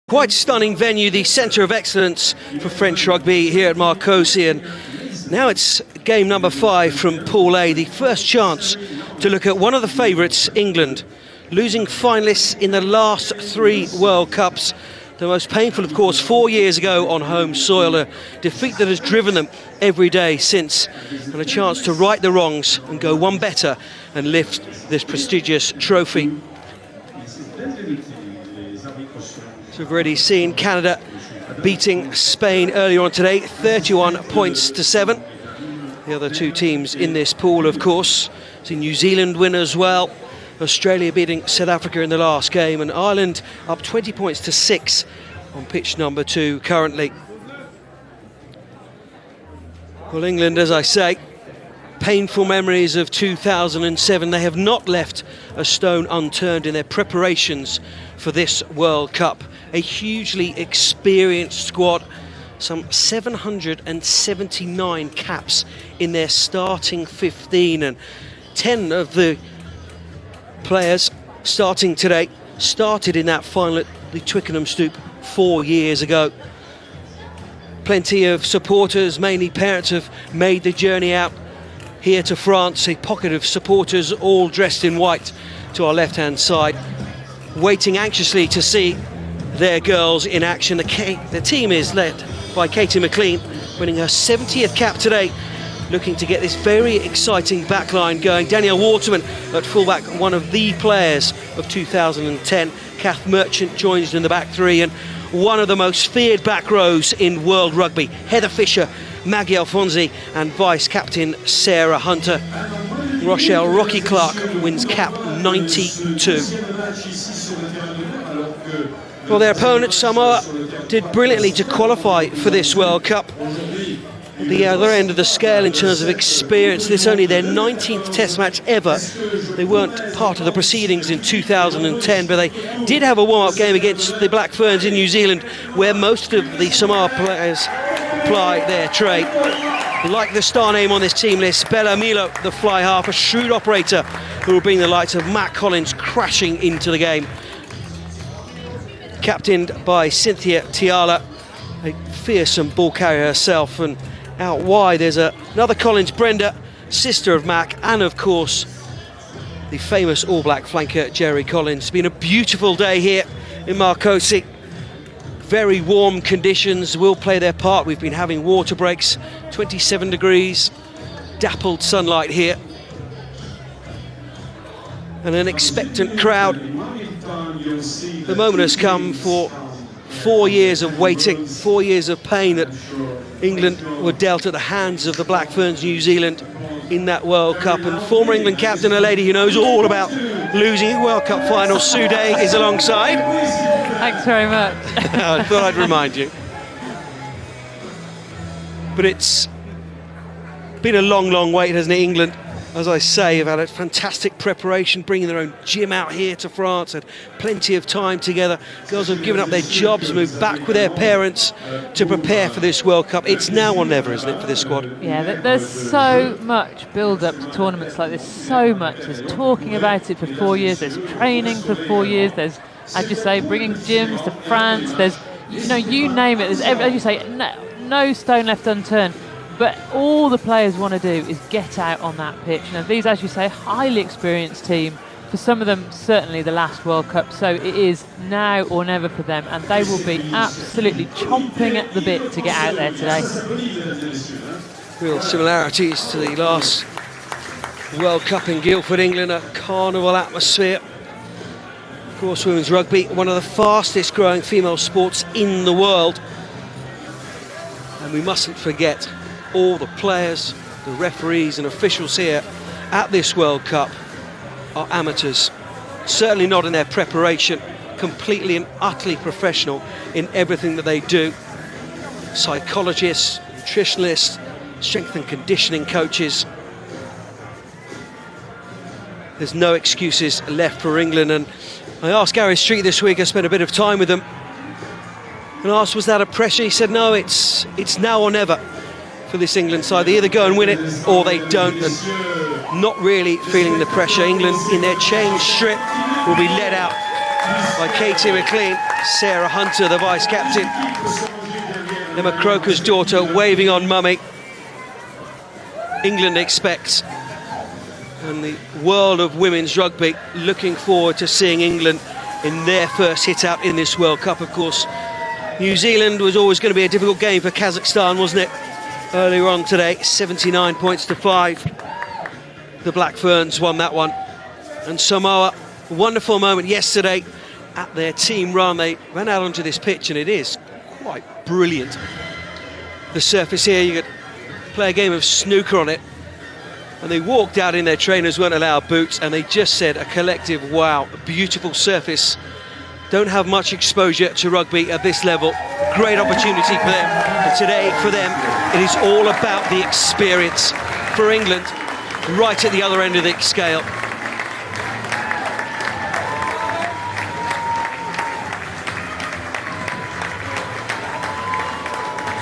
Quite stunning venue, the centre of excellence for French rugby here at Marcoussis, and now it's game number 5 from Pool A, the first chance to look at one of the favourites, England, losing finalists in the last 3 World Cups. The most painful, of course, 4 years ago on home soil, a defeat that has driven them every day since, and a chance to right the wrongs and go one better and lift this prestigious trophy. So we've already seen Canada beating Spain earlier on today, 31 points to 7. The other 2 teams in this pool, of course. See New Zealand win as well. Australia beating South Africa in the last game, and Ireland up 20 points to 6 on pitch number 2 currently. Well, England, as I say, painful memories of 2007. They have not left a stone unturned in their preparations for this World Cup. A hugely experienced squad, some 779 caps in their starting 15, and 10 of the players starting today started in that final at the Twickenham Stoop 4 years ago. Plenty of supporters, mainly parents, have made the journey out here to France, a pocket of supporters all dressed in white to our left-hand side, waiting anxiously to see their girls in action. The team is led by Katie McLean, winning her 70th cap today, looking to get this very exciting backline going. Danielle Waterman at fullback, one of the players of 2010. Kath Merchant joins in the back 3, and one of the most feared back rows in world rugby, Heather Fisher, Maggie Alfonsi and vice-captain Sarah Hunter. Rochelle Rocky Clark wins cap 92. Well, their opponent, Samoa, did brilliantly to qualify for this World Cup. At the other end of the scale in terms of experience, this is only their 19th test match ever. They weren't part of the proceedings in 2010, but they did have a warm-up game against the Black Ferns in New Zealand, where most of the Samoa players ply their trade. Like the star name on this team list, Bella Milo, the fly half, a shrewd operator who will bring the likes of Matt Collins crashing into the game. Captained by Cynthia Tiala, a fearsome ball carrier herself, and out wide there's another Collins, Brenda, sister of Mac, and of course the famous All Black flanker Jerry Collins. It's been a beautiful day here in Marcoussis. Very warm conditions will play their part. We've been having water breaks, 27 degrees, dappled sunlight here, and an expectant crowd. The moment has come for 4 years of waiting, 4 years of pain that England were dealt at the hands of the Black Ferns New Zealand in that World Cup. And former England captain, a lady who knows all about losing a World Cup final, Sue Day, is alongside. Thanks very much. I thought I'd remind you. But it's been a long, long wait, hasn't it? England, as I say, have had a fantastic preparation, bringing their own gym out here to France, had plenty of time together. Girls have given up their jobs, moved back with their parents to prepare for this World Cup. It's now or never, isn't it, for this squad? Yeah, there's so much build-up to tournaments like this, so much. There's talking about it for 4 years, there's training for 4 years, there's, as you say, bringing gyms to France, there's, you name it, there's, as you say, no stone left unturned. But all the players want to do is get out on that pitch. Now, these, as you say, highly experienced team. For some of them, certainly the last World Cup. So it is now or never for them. And they will be absolutely chomping at the bit to get out there today. Real similarities to the last World Cup in Guildford, England, a carnival atmosphere. Of course, women's rugby, one of the fastest growing female sports in the world. And we mustn't forget, all the players, the referees and officials here at this World Cup are amateurs. Certainly not in their preparation, completely and utterly professional in everything that they do. Psychologists, nutritionists, strength and conditioning coaches. There's no excuses left for England, and I asked Gary Street this week, I spent a bit of time with him, and asked, was that a pressure? He said, no, it's now or never for this England side. They either go and win it or they don't, and not really feeling the pressure. England in their change strip will be led out by Katie McLean. Sarah Hunter, the vice-captain. Emma Croker's daughter waving on mummy. England expects. And the world of women's rugby looking forward to seeing England in their first hit out in this World Cup. Of course, New Zealand was always going to be a difficult game for Kazakhstan, wasn't it? Earlier on today, 79 points to 5. The Black Ferns won that one. And Samoa, wonderful moment yesterday at their team run. They ran out onto this pitch and it is quite brilliant. The surface here, you could play a game of snooker on it. And they walked out in their trainers, weren't allowed boots, and they just said a collective, wow, a beautiful surface. Don't have much exposure to rugby at this level. Great opportunity for them. And today, for them, it is all about the experience. For England, right at the other end of the scale.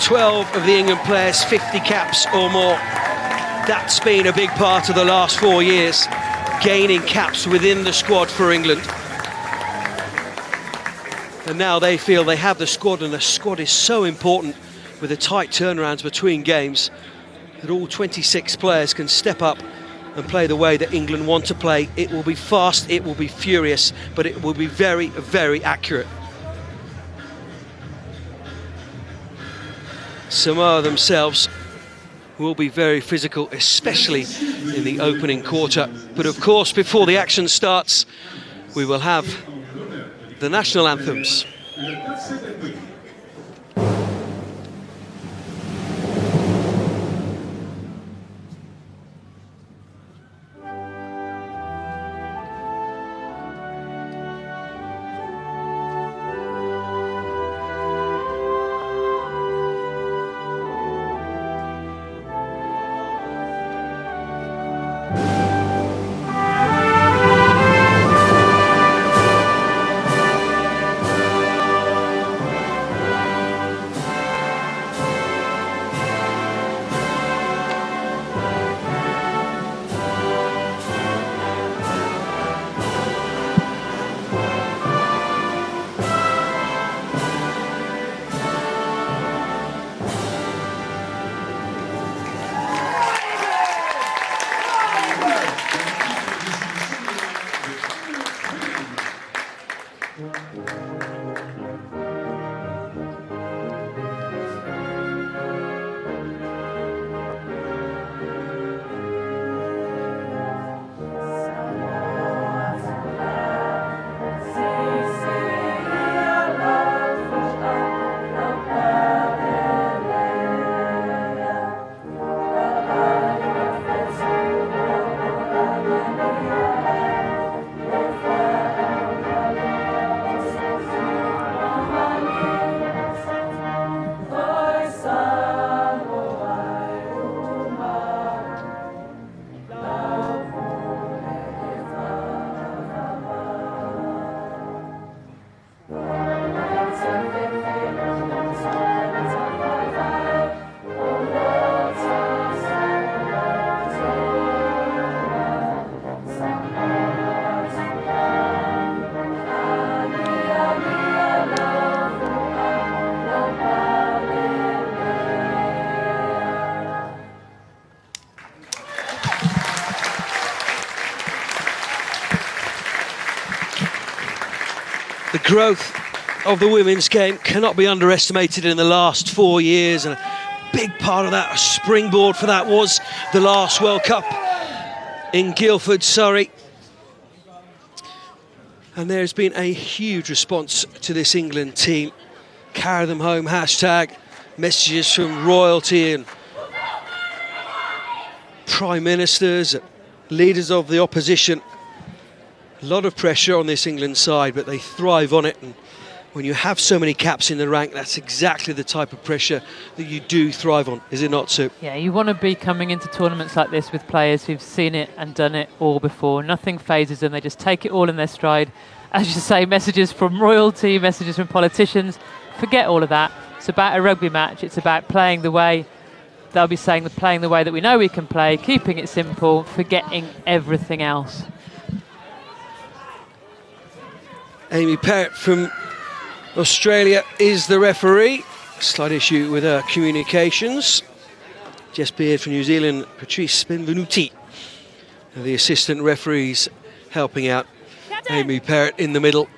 "12 of the England players, 50 caps or more. That's been a big part of the last 4 years, gaining caps within the squad for England. And now they feel they have the squad, and the squad is so important with the tight turnarounds between games that all 26 players can step up and play the way that England want to play. It will be fast, it will be furious, but it will be very, very accurate. Samoa themselves will be very physical, especially in the opening quarter. But of course, before the action starts, we will have the national anthems. The growth of the women's game cannot be underestimated in the last 4 years, and a big part of that, a springboard for that, was the last World Cup in Guildford, Surrey. And there's been a huge response to this England team. Carry them home, hashtag, messages from royalty and prime ministers, leaders of the opposition. A lot of pressure on this England side, but they thrive on it. And when you have so many caps in the rank, that's exactly the type of pressure that you do thrive on, is it not, Sue? Yeah, you want to be coming into tournaments like this with players who've seen it and done it all before. Nothing phases them, they just take it all in their stride. As you say, messages from royalty, messages from politicians, forget all of that. It's about a rugby match, it's about playing the way, they'll be saying, playing the way that we know we can play, keeping it simple, forgetting everything else. Amy Parrott from Australia is the referee. Slight issue with her communications. Jess Beard from New Zealand, Patrice Benvenuti, the assistant referees helping out. Captain. Amy Parrott in the middle.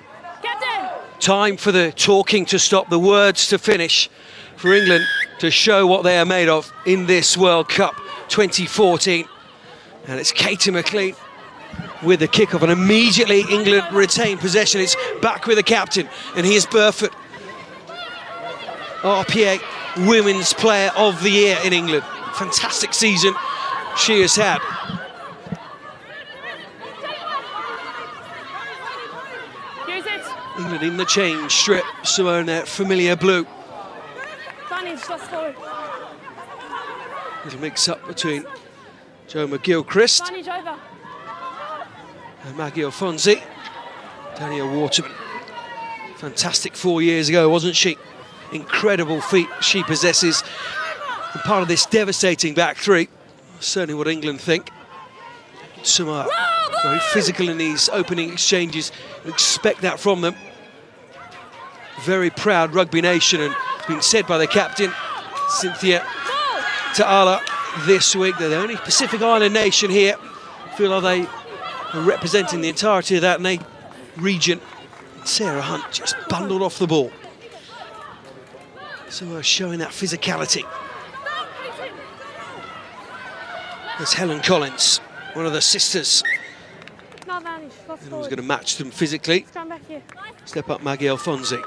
Captain. Time for the talking to stop, the words to finish, for England to show what they are made of in this World Cup 2014. And it's Katie McLean with the kickoff, and immediately England retain possession. It's back with the captain, and he is Burford, RPA Women's Player of the Year in England. Fantastic season she has had. England in the change strip, Samoa in their familiar blue. Little mix-up between Joe McGilchrist and Maggie Alfonsi. Danielle Waterman. Fantastic 4 years ago, wasn't she? Incredible feat she possesses. And part of this devastating back three, certainly what England think. Samoa very physical in these opening exchanges. You expect that from them. Very proud rugby nation, and it's been said by the captain, Cynthia Ta'ala, this week. They're the only Pacific Island nation here. Feel like they are representing the entirety of that region. Sarah Hunt just bundled off the ball. So showing that physicality. There's Helen Collins, one of the sisters. And who's going to match them physically. Step up Maggie Alfonsi.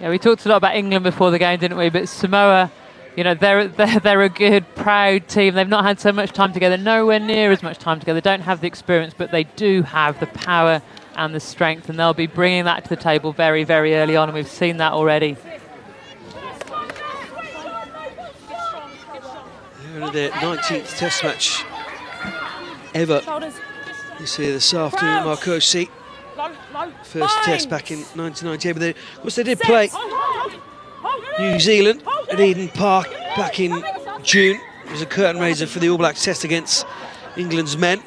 Yeah, we talked a lot about England before the game, didn't we? But Samoa, you know, they're a good, proud team. They've not had so much time together, nowhere near as much time together. They don't have the experience, but they do have the power and the strength, and they'll be bringing that to the table very, very early on, and we've seen that already. They're in their 19th Test match ever. You see this afternoon, Marcosi. First Test back in 1998, but of course they did play New Zealand at Eden Park back in June. It was a curtain raiser for the All Blacks Test against England's men.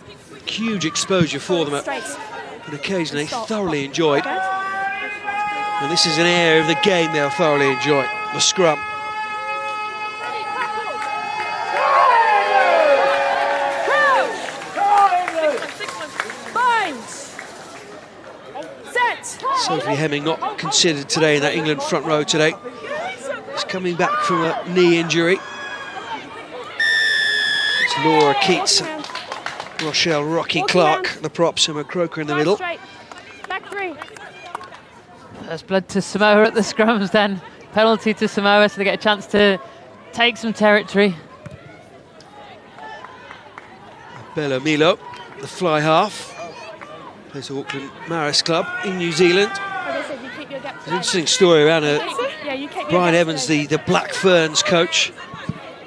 Huge exposure for them, an occasion they thoroughly enjoyed. And this is an area of the game they'll thoroughly enjoy, the scrum. Sophie Hemming not considered today in that England front row today. She's coming back from a knee injury. It's Laura Keats, Rochelle Rocky Clark, the props, and McCroker in the middle. First blood to Samoa at the scrums then. Penalty to Samoa, so they get a chance to take some territory. Bella Milo, the fly half. Plays for Auckland Maris Club in New Zealand. There's an interesting story around her. Brian Evans, the Black Ferns coach,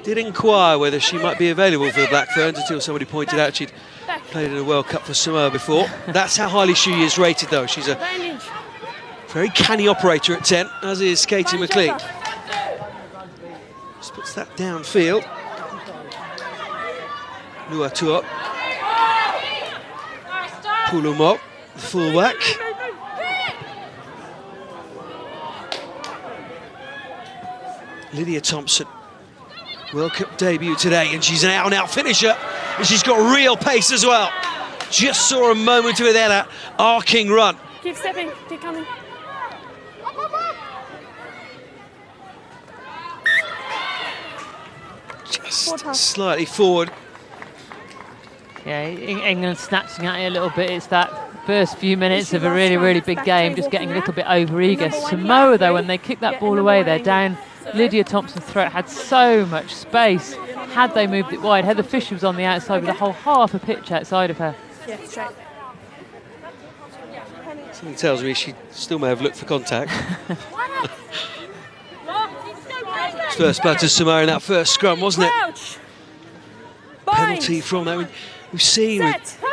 did inquire whether she might be available for the Black Ferns until somebody pointed out she'd played in a World Cup for Samoa before. That's how highly she is rated, though. She's a very canny operator at 10, as is Katie McLean. Just puts that downfield. Nuatua. Pulumo, the fullback. Lydia Thompson, World Cup debut today, and she's an out-and-out finisher, and she's got real pace as well. Just saw a moment with that arcing run. Keep stepping, keep coming. Just slightly forward. Yeah, England snatching at it a little bit. It's that first few minutes of a really, really big game, just getting a little bit over-eager. Samoa, though, when they kick that ball away, they're down Lydia Thompson's throat, had so much space. Had they moved it wide, Heather Fisher was on the outside with a whole half a pitch outside of her. Something tells me she still may have looked for contact. First blood to Samoa in that first scrum, wasn't it? Penalty from that. We've seen with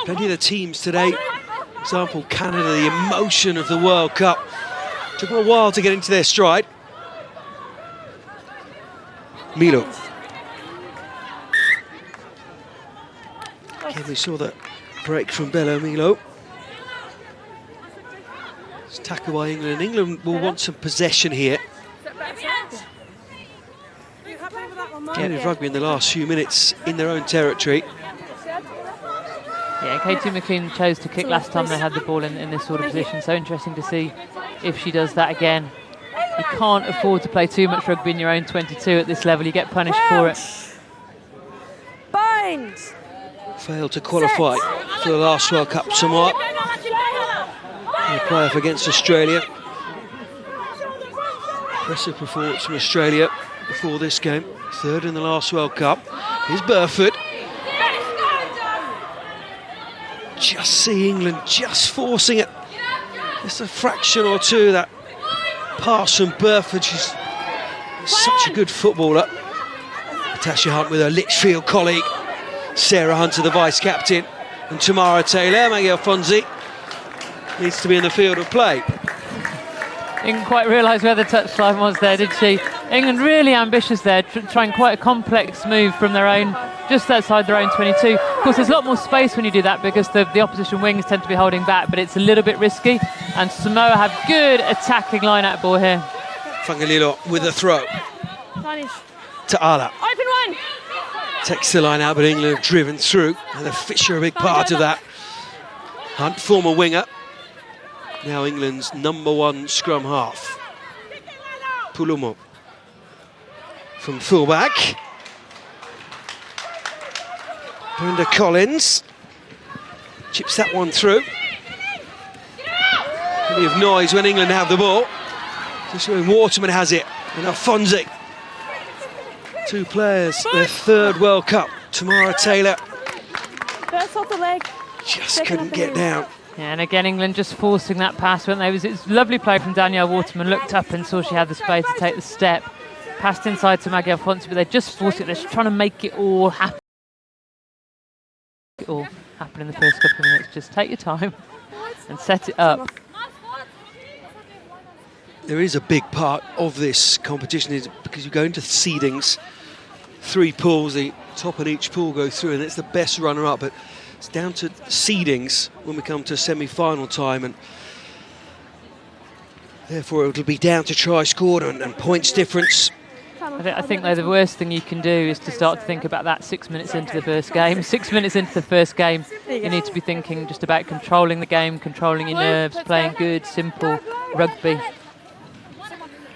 plenty of the teams today, for example, Canada, the emotion of the World Cup. Took them a while to get into their stride. Milo. Again, we saw that break from Bella Milo. Tackle by England. England will want some possession here. Playing with rugby in the last few minutes in their own territory. Yeah, Katie McLean chose to kick last time they had the ball in this sort of position, so interesting to see if she does that again. You can't afford to play too much rugby in your own 22 at this level, you get punished for it. Bind. Failed to qualify for the last World Cup, Samoa. They play off against Australia. Impressive performance from Australia before this game. Third in the last World Cup. Here's Burford. Just see England just forcing it. Just a fraction or two, that pass from Burford. She's such a good footballer. Natasha Hunt with her Litchfield colleague. Sarah Hunter, the vice-captain. And Tamara Taylor. Maggie Alfonsi needs to be in the field of play. Didn't quite realise where the touchline was there, did she? England really ambitious there, trying quite a complex move from their own, just outside their own 22. Of course, there's a lot more space when you do that because the opposition wings tend to be holding back, but it's a little bit risky. And Samoa have good attacking line-out ball here. Fangalilo with the throw. Ta'ala. Open one. Takes the line out, but England have driven through, and the Fisher a big part of that. Hunt, former winger. Now England's #1 scrum half. Pulumo from fullback. Brenda Collins chips that one through. Plenty of noise when England have the ball. Just when Waterman has it, and Alfonsi. Two players, their third World Cup. Tamara Taylor First off the leg. just couldn't get down. Yeah, and again, England just forcing that pass, weren't they? It's lovely play from Danielle Waterman. Looked up and saw she had the space to take the step. Passed inside to Maggie Alfonsi, but they're just forcing it. They're just trying to make it all happen. It all happen in the first couple of minutes. Just take your time and set it up. There is a big part of this competition is because you go into seedings, 3 pools, the top of each pool go through, and it's the best runner-up. But it's down to seedings when we come to semi-final time, and therefore it'll be down to try scored and points difference. I think though the worst thing you can do is to start to think about that 6 minutes into the first game. 6 minutes into the first game, you need to be thinking just about controlling the game, controlling your nerves, playing good, simple rugby.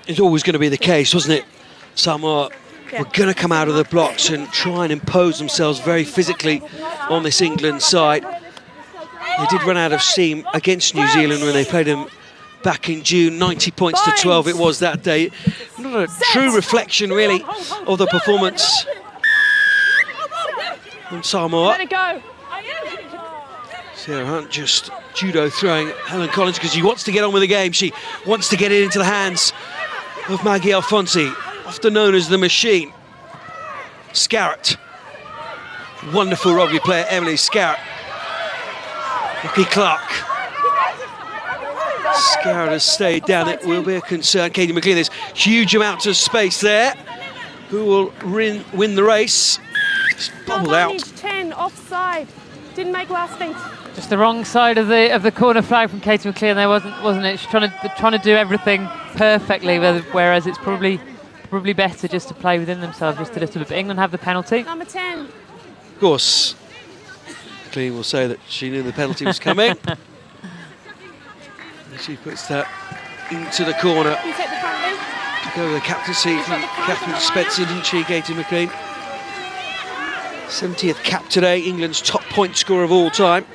It's always going to be the case, wasn't it? Samoa were going to come out of the blocks and try and impose themselves very physically on this England side. They did run out of steam against New Zealand when they played them back in June. 90 points to 12 it was that day. Not a true reflection, really, of the performance from Samoa. Let it go. Sarah Hunt just judo throwing Helen Collins because she wants to get on with the game. She wants to get it into the hands of Maggie Alfonsi, often known as the Machine. Scarrett. Wonderful rugby player, Emily Scarrett. Rocky Clark. Scarrett has stayed down. It will be a concern. Katie McLean, there's huge amounts of space there. Who will win the race? Just bubbled out. 10 offside. Didn't make last thing. Just the wrong side of the corner flag from Katie McLean there, wasn't it? She's trying to do everything perfectly, whereas it's probably better just to play within themselves just a little bit. But England have the penalty. Number 10. Of course, McLean will say that she knew the penalty was coming. She puts that into the corner. You take the front then. To go with the captaincy from Catherine Spencer, didn't she, Katie McLean? 70th cap today, England's top point scorer of all time.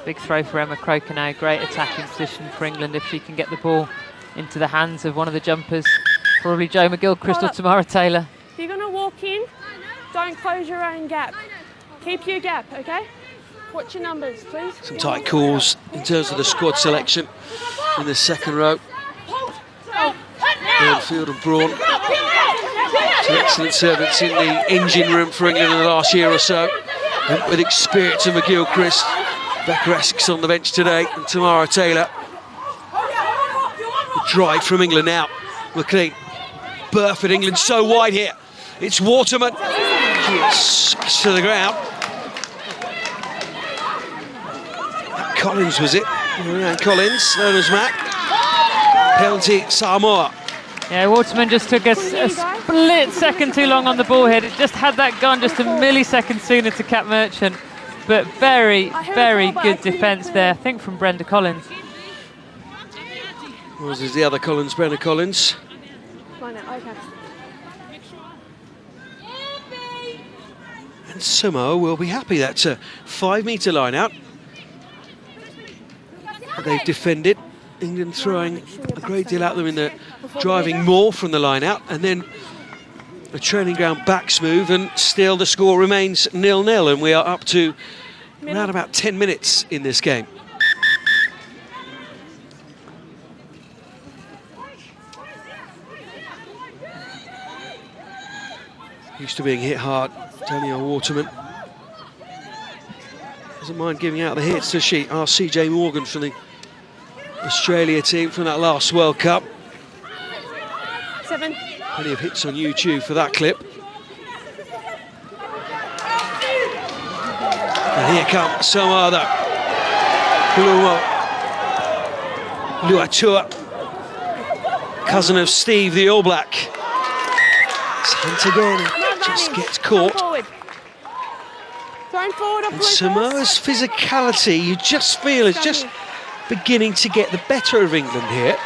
Big throw for Emma Croker now. Great attacking position for England if she can get the ball into the hands of one of the jumpers. Probably Joe McGilchrist or Tamara Taylor. If you're going to walk in, don't close your own gap. Keep your gap, okay? Watch your numbers, please. Some tight calls in terms of the squad selection in the second row. Field and Braun. Two excellent servants in the engine room for England in the last year or so. And with experience of McGilchrist, Becca Essex on the bench today, and Tamara Taylor. The drive from England now. McLean. Burford, England so wide here. It's Waterman. She is smashed to the ground. That Collins, was it? Ryan Collins, known as Mac. Penalty, Samoa. Yeah, Waterman just took a split second too long on the ball here. It just had that gone just a millisecond sooner to Cat Merchant. But very, very good defence there, I think, from Brenda Collins. This is the other Collins, Brenda Collins. And Samoa will be happy. That's a 5-metre line out. They've defended. England throwing a great deal at them in the driving more from the line out, and then a training ground backs move, and still the score remains 0-0, and we are up to around about 10 minutes in this game. Used to being hit hard, Danielle Waterman. Doesn't mind giving out the hits, does she? Our CJ Morgan from the Australia team from that last World Cup. 7. Plenty of hits on YouTube for that clip. And here comes Samoa, Luatua, cousin of Steve the All Black. It's Hunt again, just gets caught. And Samoa's physicality, you just feel, is just beginning to get the better of England here.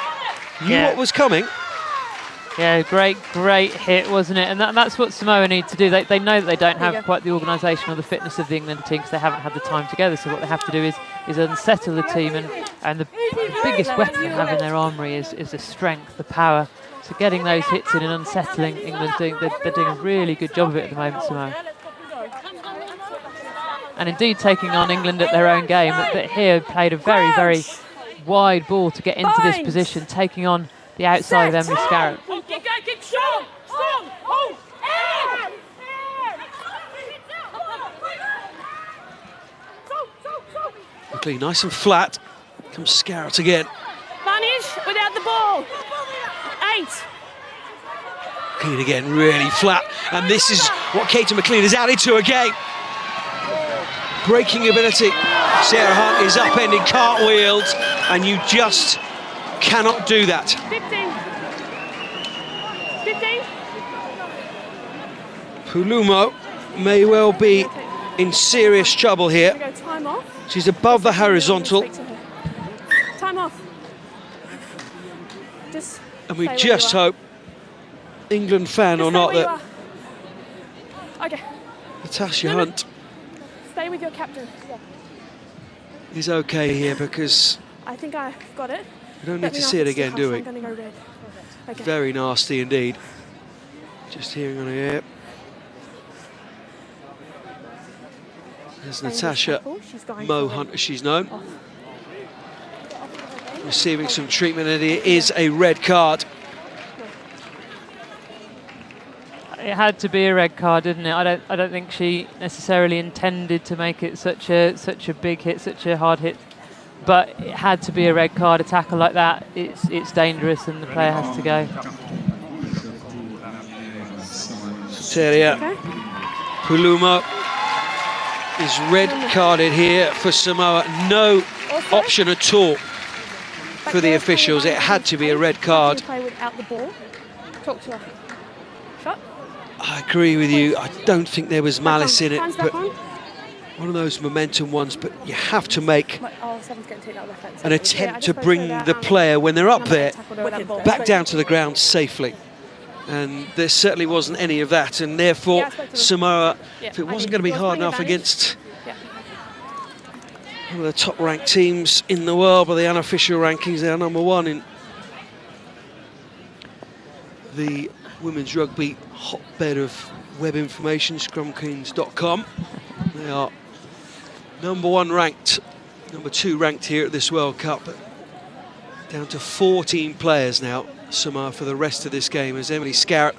Knew what was coming. Yeah, great hit, wasn't it? And that's what Samoa need to do. They know that they don't have quite the organisation or the fitness of the England team because they haven't had the time together. So what they have to do is unsettle the team. And the biggest weapon they have in their armoury is the strength, the power. So getting those hits in and unsettling England, they're doing a really good job of it at the moment, Samoa. And indeed taking on England at their own game. That here played a very, very wide ball to get into this position, taking on the outside of Emily Scarrett. Quickly, nice and flat. Comes Scarrett again. Manage without the ball. 8. McLean again, really flat. And this is what Katie McLean has added to her game. Breaking ability. Sarah Hunt is upending cartwheels, and you just cannot do that. 15. Pulumo may well be in serious trouble here. She's above the horizontal. Time off. And we just hope, England fan or not, that Natasha Hunt stay with your captain. is okay here, because I think I've got it. we don't need to see it again, do we? I'm gonna go red. Okay. Very nasty indeed. Just hearing on here. There's Natasha Mo Hunt, as she's known. Receiving some treatment, and it is a red card. It had to be a red card, didn't it? I don't think she necessarily intended to make it such a big hit, such a hard hit. But it had to be a red card. A tackle like that, it's dangerous, and the player has to go. Teria Pulumo is red carded here for Samoa. No option at all for the officials. It had to be a red card. Play without the ball. Talk to her. Shot. I agree with you. I don't think there was malice in it, but one of those momentum ones. But you have to make an attempt to bring the player, when they're up there, back down to the ground safely. And there certainly wasn't any of that, and therefore Samoa, if it wasn't going to be hard enough against one of the top-ranked teams in the world by the unofficial rankings, they are #1 in the women's rugby hotbed of web information, scrumkings.com. They are #1 ranked, #2 ranked here at this World Cup. Down to 14 players now, Samoa, for the rest of this game, as Emily Scarrett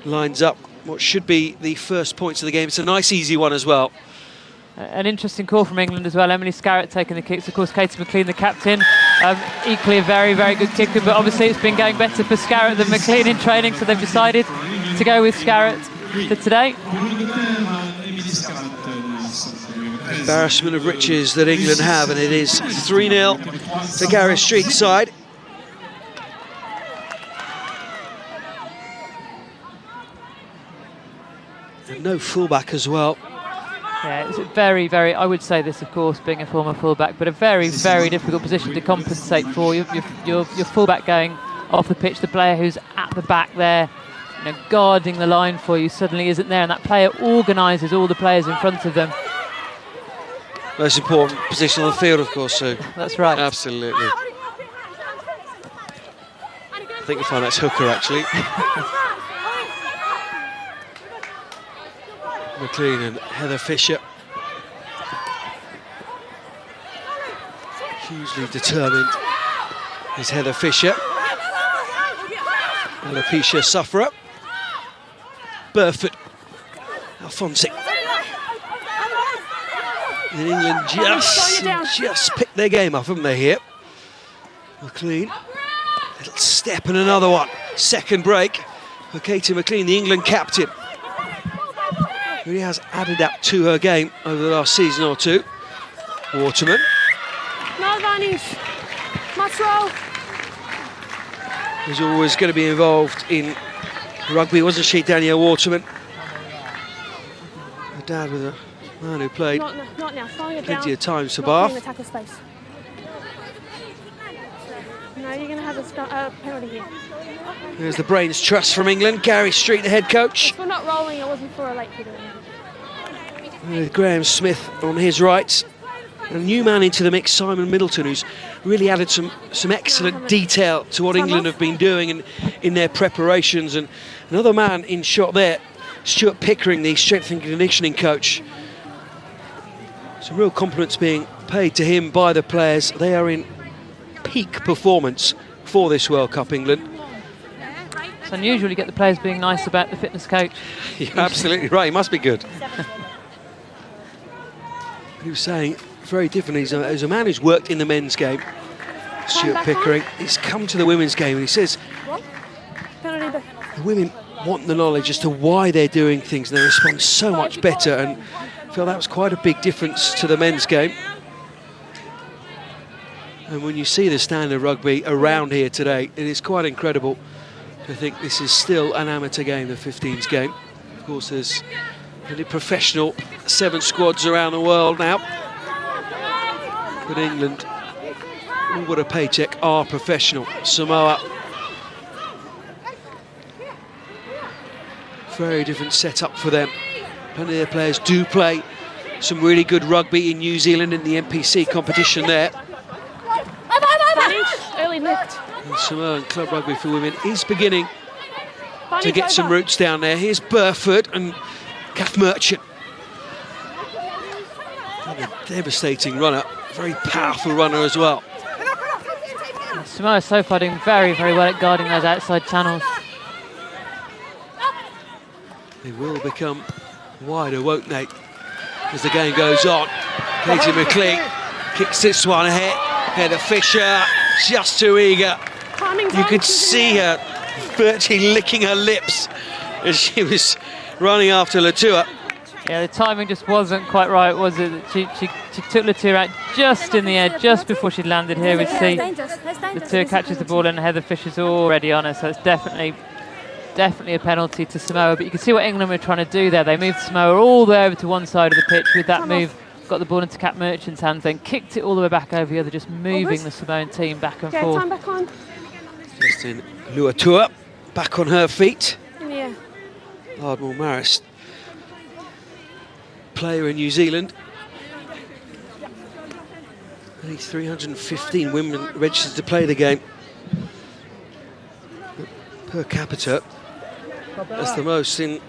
lines up what should be the first points of the game. It's a nice, easy one as well. An interesting call from England as well. Emily Scarrett taking the kicks. Of course, Katie McLean, the captain, equally a very, very good kicker. But obviously, it's been going better for Scarrett than McLean in training, so they've decided to go with Scarrett for today. Embarrassment of riches that England have, and it is 3-0 to Gareth Street's side. And no fullback as well. Yeah, it's a very, very, I would say this, of course, being a former fullback, but a very, very difficult position to compensate for. Your fullback going off the pitch, the player who's at the back there, you know, guarding the line for you, suddenly isn't there, and that player organises all the players in front of them. Most important position on the field, of course, Sue. That's right. Absolutely. I think you'll find that's hooker, actually. McLean and Heather Fisher. Hugely determined is Heather Fisher. Alopecia sufferer. Burford. Alfonsi. And England just picked their game up, haven't they, here? McLean. Little step and another one. Second break for Katie McLean, the England captain. Really has added that to her game over the last season or two. Waterman. No advantage. Must roll. Was always going to be involved in rugby, wasn't she, Danielle Waterman? Her dad was a man who played Not now. Slowing it plenty down. of times for Not in the Bath. tackle space. No, you're going to have a penalty here. There's the brains trust from England. Gary Street, the head coach. If we're not rolling, it wasn't for a late kid. With Graham Smith on his right. A new man into the mix, Simon Middleton, who's really added some excellent detail to what England have been doing in their preparations. And another man in shot there, Stuart Pickering, the strength and conditioning coach. Some real compliments being paid to him by the players. They are in peak performance for this World Cup, England. It's unusual to get the players being nice about the fitness coach. You're absolutely right, he must be good. He was saying very differently. He's a man who's worked in the men's game, Stuart Pickering. He's come to the women's game and he says the women want the knowledge as to why they're doing things and they respond so much better, and I feel that was quite a big difference to the men's game. And when you see the standard of rugby around here today, it is quite incredible to think this is still an amateur game, the 15s game. Of course, there's many professional 7 squads around the world now. But England, all but a paycheck, are professional. Samoa, very different setup for them. Plenty of their players do play some really good rugby in New Zealand in the NPC competition there. Early lift. And Samoan club rugby for women is beginning to get some roots down there. Here's Burford and Kath Merchant. A devastating runner, very powerful runner as well. Samoa so far doing very, very well at guarding those outside channels. They will become wider, won't they, as the game goes on. Katie McLean kicks this one ahead. Heather Fisher, just too eager. You could see her virtually licking her lips as she was running after Latour. Yeah, the timing just wasn't quite right, was it? She took Latour out just in the air, just before she'd landed. Here we see Latour catches the ball and Heather Fisher's already on her, so it's definitely a penalty to Samoa. But you can see what England were trying to do there. They moved Samoa all the way over to one side of the pitch with that move. Got the ball into Kat Merchant's hands, then kicked it all the way back over the other, just moving the Samoan team back and forth. Back on. Justin Luatua back on her feet. Yeah. Ardmore Maris, player in New Zealand. Only 315 women registered to play the game. Per capita, that's the most in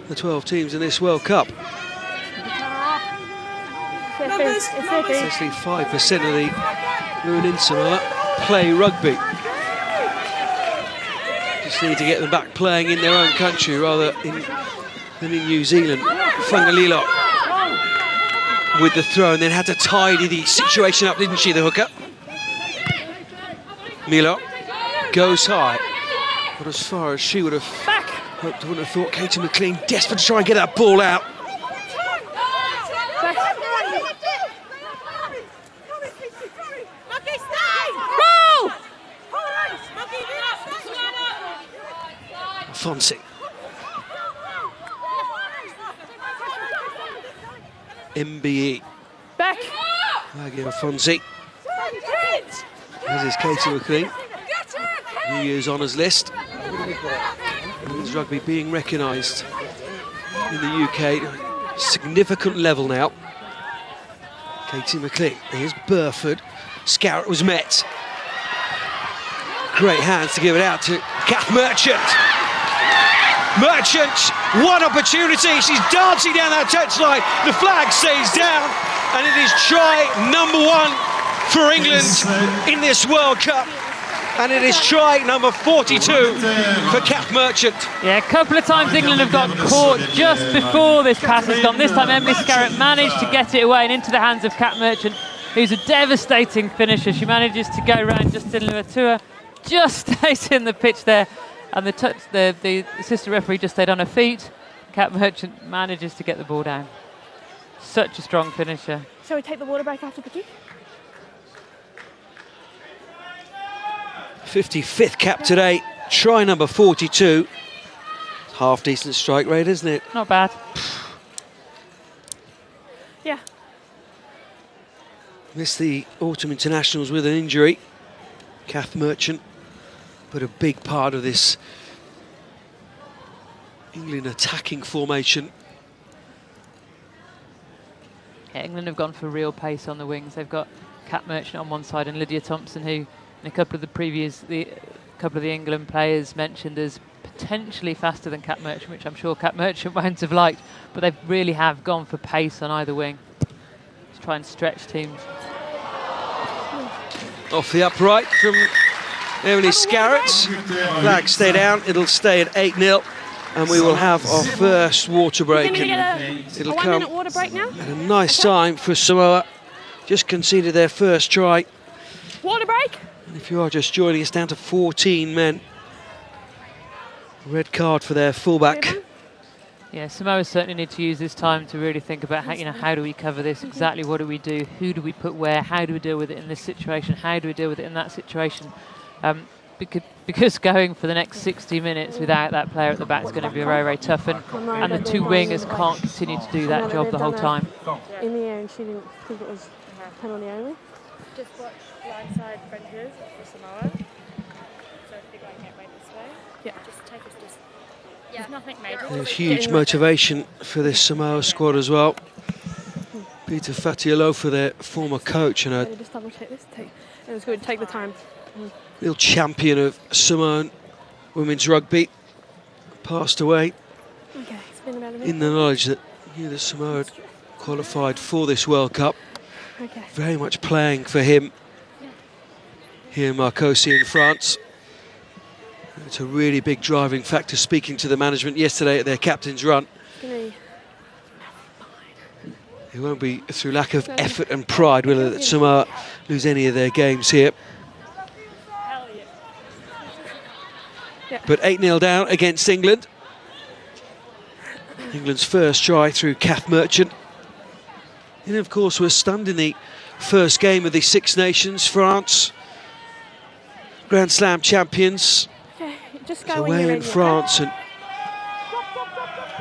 the 12 teams in this World Cup. Essentially 5% of the women in Samoa play rugby. Just need to get them back playing in their own country rather than in New Zealand. Fangalilo with the throw and then had to tidy the situation up, didn't she, the hooker? Milo goes high, but as far as she would have hoped, wouldn't have thought. Katie McLean desperate to try and get that ball out. Fonzie. MBE. Back. Maggie Fonzie. As is Katie McLean. New Year's honours list. Women's rugby being recognised in the UK. Significant level now. Katie McLean. Here's Burford. Scarrett was met. Great hands to give it out to Kath Merchant. Merchant, one opportunity. She's dancing down that touchline. The flag stays down, and it is try number 1 for England in this World Cup. And it is try number 42 for Kath Merchant. Yeah, a couple of times England have got caught just before this pass has gone. This time Emily Scarrett managed to get it away and into the hands of Kath Merchant, who's a devastating finisher. She manages to go round Justin Latua, just stays in the pitch there, and the assistant referee just stayed on her feet. Kath Merchant manages to get the ball down. Such a strong finisher. Shall we take the water break after the kick? 55th cap today, try number 42. Half decent strike rate, isn't it? Not bad. Yeah. Missed the autumn internationals with an injury. Kath Merchant, but a big part of this England attacking formation. Yeah, England have gone for real pace on the wings. They've got Kath Merchant on one side and Lydia Thompson, who in a couple of the England players mentioned as potentially faster than Kath Merchant, which I'm sure Kath Merchant won't have liked, but they really have gone for pace on either wing to try and stretch teams. Off the upright from Emily Scarrett. Flag stay down, it'll stay at 8-0, and we will have our first water break. It'll come 1 minute water break now. at a nice time for Samoa. Just conceded their first try. Water break. And if you are just joining us, down to 14 men. Red card for their fullback. Yeah, Samoa certainly need to use this time to really think about how do we cover this, exactly what do we do, who do we put where, how do we deal with it in this situation, how do we deal with it in that situation. Because going for the next 60 minutes without that player at the back is going to be very, very tough, and the two wingers can't continue to do that job the whole time. In the air, and she didn't think it was penalty only. Just watch blindside fringes for Samoa. So if they're going it right this way, Yeah. just take us just. There's nothing major. There's huge motivation for this Samoa squad as well. Peter Fatialofa, their former coach and a Just double check this. It was good. Take the time. real champion of Samoan women's rugby, passed away Okay, it's been about a minute. in the knowledge that the Samoa had qualified for this World Cup. Okay. Very much playing for him here in Marcoussis in France. It's a really big driving factor, speaking to the management yesterday at their captain's run. It won't be through lack of effort and pride, will it, that Samoa lose any of their games here. But 8-0 down against England. England's first try through Kath Merchant. And of course, we're stunned in the first game of the Six Nations. France, Grand Slam champions, Okay, just go when away you're in ready, France, and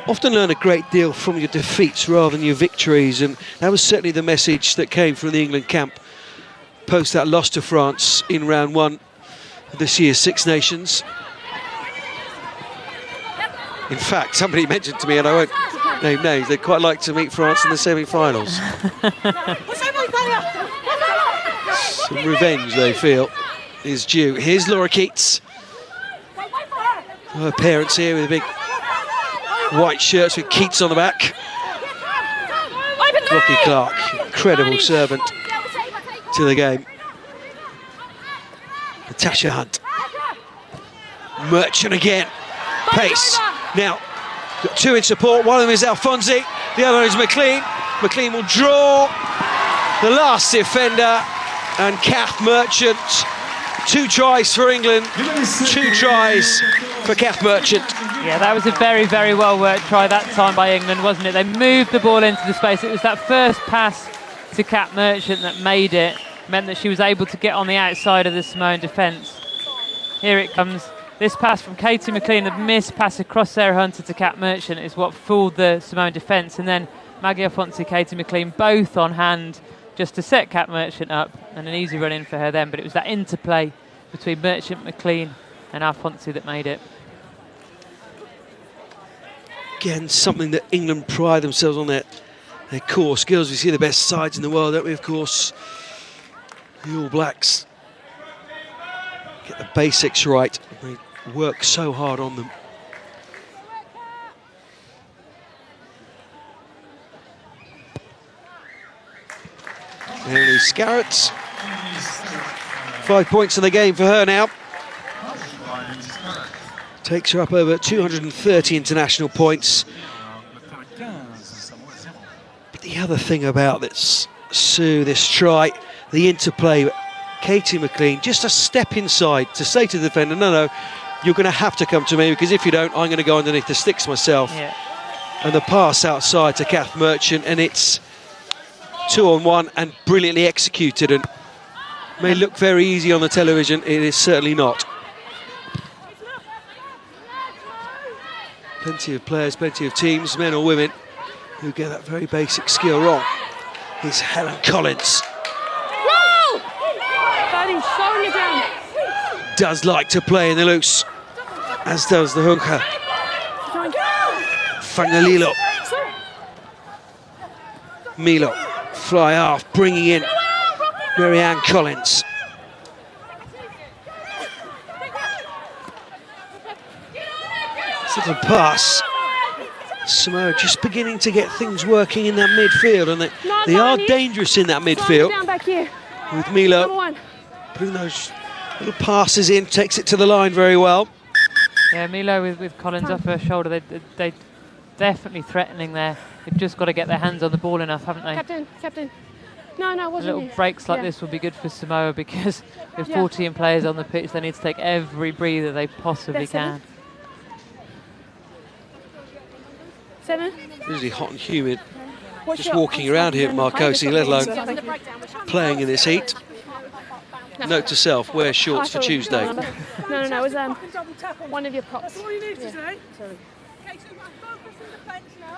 often learn a great deal from your defeats rather than your victories. And that was certainly the message that came from the England camp post that loss to France in round 1 of this year's Six Nations. In fact, somebody mentioned to me, and I won't name names, they'd quite like to meet France in the semi-finals. Some revenge, they feel, is due. Here's Laura Keats. Her parents here with big white shirts with Keats on the back. Rocky Clark, incredible servant to the game. Natasha Hunt. Merchant again. Pace. Now, got two in support. One of them is Alfonsi, the other is McLean. McLean will draw the last defender, and Kath Merchant. 2 tries for England, 2 tries for Kath Merchant. Yeah, that was a very, very well worked try that time by England, wasn't it? They moved the ball into the space. It was that first pass to Kath Merchant that meant that she was able to get on the outside of the Samoan defence. Here it comes. This pass from Katie McLean, the missed pass across Sarah Hunter to Kat Merchant, is what fooled the Samoan defence. And then Maggie Alfonsi, Katie McLean, both on hand just to set Kat Merchant up, and an easy run in for her then. But it was that interplay between Merchant, McLean and Alfonsi that made it. Again, something that England pride themselves on, their core skills. We see the best sides in the world, don't we? Of course, the All Blacks get the basics right. They work so hard on them. Emily Scarrett, 5 points in the game for her now. Takes her up over 230 international points. But the other thing about this, Sue, this try, the interplay, Katie McLean, just a step inside to say to the defender, no, you're going to have to come to me, because if you don't, I'm going to go underneath the sticks myself. Yeah. And the pass outside to Kath Merchant, and it's 2-on-1 and brilliantly executed, and may look very easy on the television. It is certainly not. Plenty of players, plenty of teams, men or women, who get that very basic skill wrong. Here's Helen Collins. Does like to play in the loose, as does the hooker. Fangalilo. Milo, fly off, bringing in Marianne Collins. Little pass. Samoa just beginning to get things working in that midfield, and they are dangerous in that midfield. With Milo putting those little passes in, takes it to the line very well. Yeah, Milo with Collins off her shoulder, they definitely threatening there. They've just got to get their hands on the ball enough, haven't they? Captain. No, wasn't little breaks like this will be good for Samoa, because with 14 players on the pitch, they need to take every breather they possibly can. 7. Usually hot and humid. Just walking around here at Marcosi, let alone playing in this heat. Note to self, wear shorts for Tuesday. No, it was one of your props. All you need to say. Sorry. Okay, so focus in the fence now.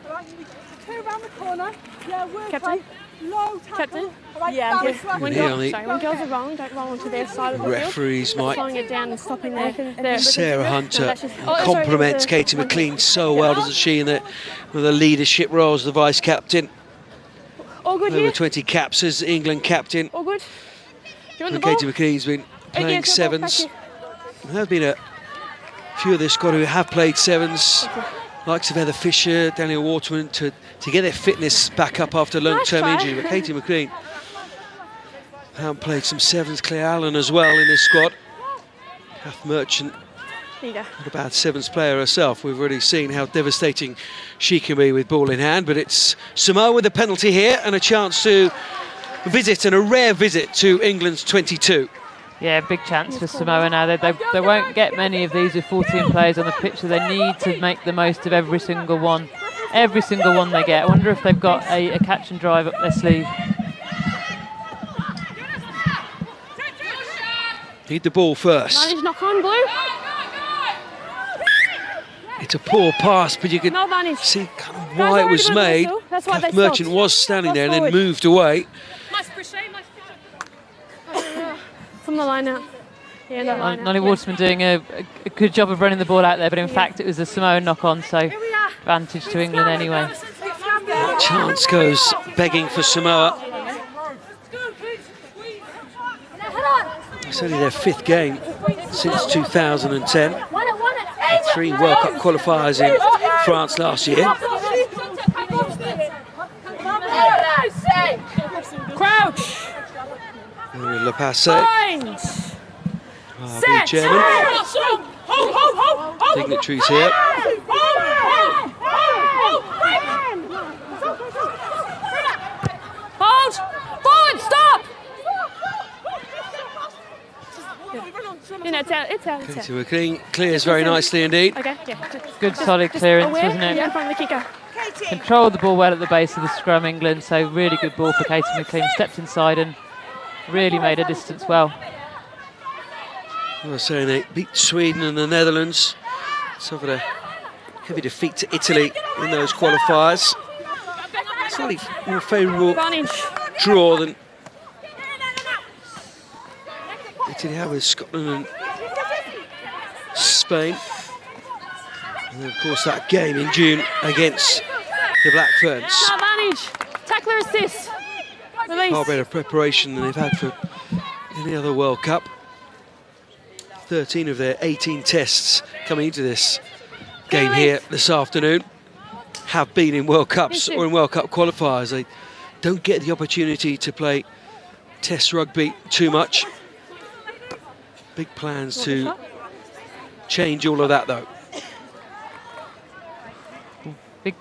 All right, you two around the corner. Yeah, work Captain. Low tackle. Captain. All right, Yeah, when girls are wrong, don't roll onto their side of the field. Referees might. Slowing it down and stopping their Sarah Hunter compliments Katie McLean so well, doesn't she, with the leadership role as the vice captain. All good Over here. 20 caps as England captain. All good. Do you want the And ball? Katie McLean's been playing sevens. There have been a few of this squad who have played sevens. Likes of Heather Fisher, Daniel Waterman, to get their fitness back up after long-term injury. But Katie McLean haven't played some sevens. Claire Allen as well in this squad. Kath Merchant, not a bad sevens player herself. We've already seen how devastating she can be with ball in hand. But it's Samoa with a penalty here and a chance to visit, and a rare visit to England's 22. Yeah, big chance for Samoa now. They won't get many of these with 14 players on the pitch, so they need to make the most of every single one. Every single one they get. I wonder if they've got a catch and drive up their sleeve. Need the ball first. Knock on, Blue. It's a poor pass, but you can see kind of why it was made. Kath Merchant was standing there and then moved away. From the line out. Yeah, that line Nolly Waterman doing a good job of running the ball out there, but in fact it was a Samoan knock-on, so advantage to England anyway. Chance goes begging for Samoa. It's only their 5th game since 2010. 3 World Cup qualifiers in France last year. Crouch. Le Passé. The German. Dignitaries here. Hold! Forward, stop! It's out. Katie McLean clears very nicely indeed. Okay, yeah. Good solid clearance, wasn't it? In front of the kicker. Controlled the ball well at the base of the scrum, England, so really good ball for Katie McLean. Stepped inside and really made a distance well. I was saying they beat Sweden and the Netherlands. Suffered a heavy defeat to Italy in those qualifiers. Slightly more favourable draw than Italy had with Scotland and Spain. And then of course that game in June against the Black Ferns. Advantage. Tackler assist. Release. Far better preparation than they've had for any other World Cup. 13 of their 18 tests coming into this game here this afternoon have been in World Cups or in World Cup qualifiers. They don't get the opportunity to play Test rugby too much. Big plans to change all of that, though. Big.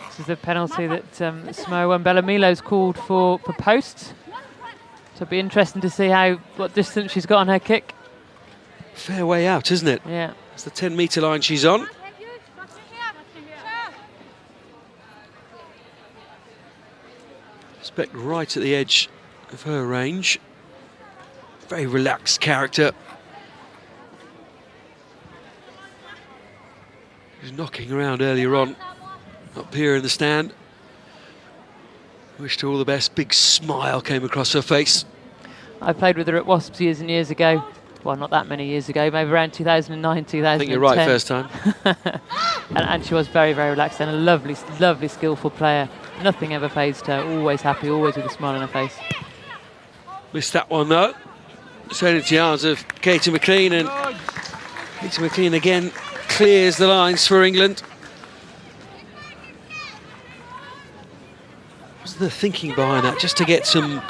This is the penalty that Samoa and Bellomilo's called for posts. So it'll be interesting to see what distance she's got on her kick. Fair way out, isn't it? Yeah. It's the 10-metre line she's on. Spec right at the edge of her range. Very relaxed character. She was knocking around earlier on up here in the stand. Wished her all the best. Big smile came across her face. I played with her at Wasps years and years ago. Well, not that many years ago, maybe around 2009, 2010. I think you're right, first time. and she was very, very relaxed and a lovely, lovely, skillful player. Nothing ever fazed her, always happy, always with a smile on her face. Missed that one, though. Straight into the arms of Katie McLean, and Katie McLean again clears the lines for England. What's the thinking behind that? Just to get some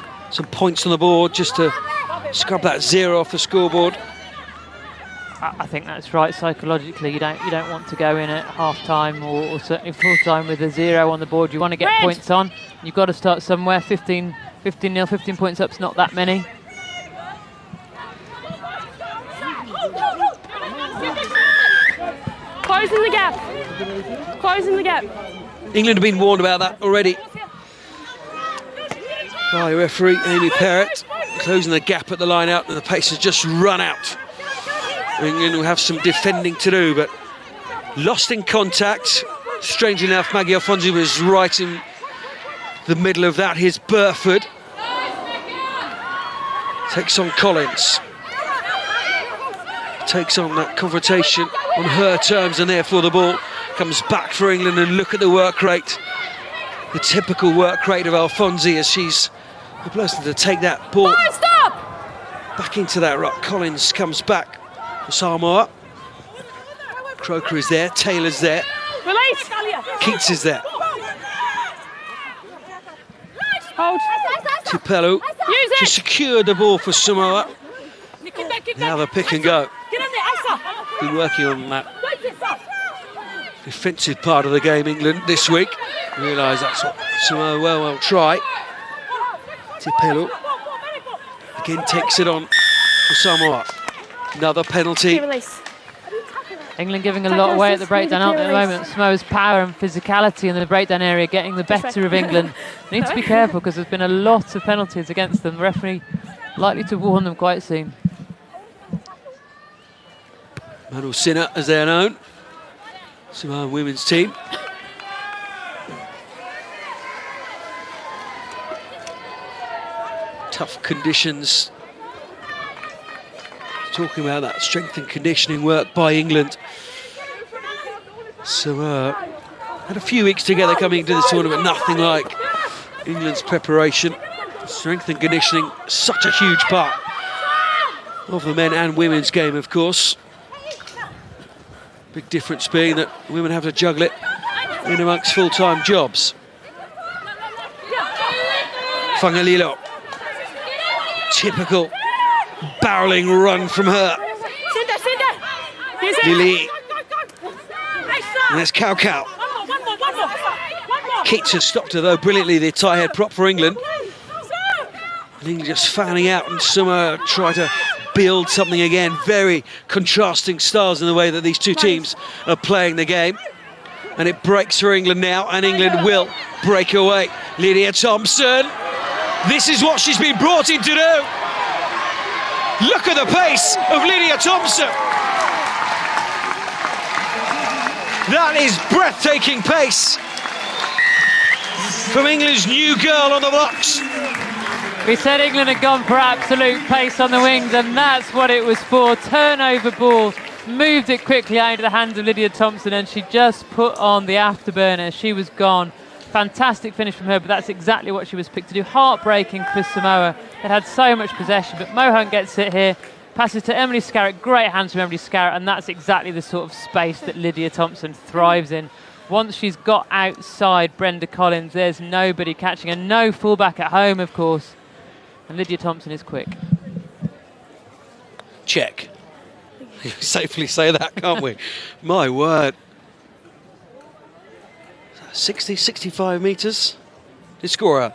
points on the board, just to scrub that 0 off the scoreboard. I think that's right. Psychologically, you don't want to go in at half time or certainly full time with a 0 on the board. You want to get points on. You've got to start somewhere. 15-0, 15 points up's not that many. Closing the gap. Closing the gap. England have been warned about that already by referee Amy Perrott, closing the gap at the line out, and the pace has just run out. England will have some defending to do, but lost in contact. Strangely enough, Maggie Alfonsi was right in the middle of that. Here's Burford. Takes on Collins. Takes on that confrontation on her terms, and therefore the ball comes back for England. And look at the work rate. The typical work rate of Alfonsi, as she's the person to take that ball back into that ruck. Collins comes back for Samoa. Croker is there, Taylor's there. Release. Keats is there. Hold. Tupelo to secure the ball for Samoa. Now the pick and go. Been working on that defensive part of the game, England, this week. Realise that's what Samoa will try. Tupelo again takes it on for Samoa. Another penalty. England giving a lot away at the breakdown out at the moment. Samoa's power and physicality in the breakdown area getting the better of England. They need to be careful because there's been a lot of penalties against them. The referee likely to warn them quite soon. Manuel Sinner, as they're known. Samoan women's team. Tough conditions. Talking about that strength and conditioning work by England. So had a few weeks together coming into this tournament, nothing like England's preparation. Strength and conditioning, such a huge part of the men and women's game, of course. Big difference being that women have to juggle it in amongst full-time jobs. Fangalilo. Typical barreling run from her. Lily. And there's Cow Cow. Keats has stopped her though brilliantly, the tie head prop for England. And England just fanning out, and Samoa try to build something again. Very contrasting styles in the way that these two teams are playing the game. And it breaks for England now, and England will break away. Lydia Thompson. This is what she's been brought in to do. Look at the pace of Lydia Thompson. That is breathtaking pace from England's new girl on the blocks. We said England had gone for absolute pace on the wings, and that's what it was for. Turnover ball, moved it quickly out of the hands of Lydia Thompson, and she just put on the afterburner. She was gone. Fantastic finish from her, but that's exactly what she was picked to do. Heartbreaking for Samoa. It had so much possession, but Mohun gets it here. Passes to Emily Scarrett. Great hands from Emily Scarrett, and that's exactly the sort of space that Lydia Thompson thrives in. Once she's got outside Brenda Collins, there's nobody catching her. No fullback at home, of course. And Lydia Thompson is quick. Check. Safely say that, can't we? My word. 60, 65 metres. Did score a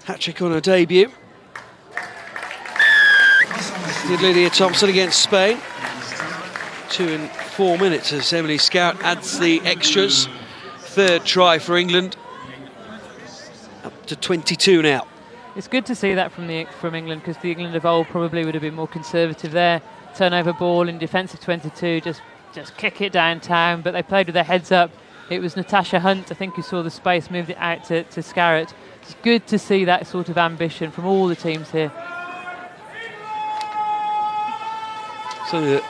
hat-trick on her debut. Did Lydia Thompson against Spain. 2 and 4 minutes as Emily Scout adds the extras. Third try for England. Up to 22 now. It's good to see that from England, because the England of old probably would have been more conservative there. Turnover ball in defensive 22, just kick it downtown, but they played with their heads up. It was Natasha Hunt, I think, who saw the space, moved it out to Scarrett. It's good to see that sort of ambition from all the teams here. Something that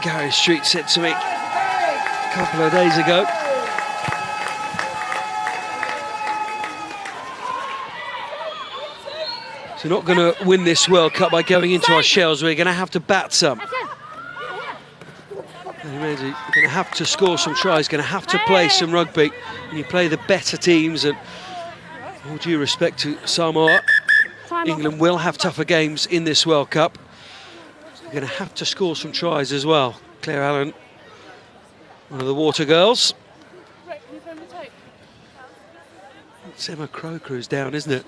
Gary Street said to me a couple of days ago. So not going to win this World Cup by going into our shells. We're going to have to bat some. You're going to have to score some tries, going to have to play some rugby. And you play the better teams, and all due respect to Samoa, England will have tougher games in this World Cup. You're going to have to score some tries as well. Claire Allen, one of the water girls. It's Emma Croker who's down, isn't it?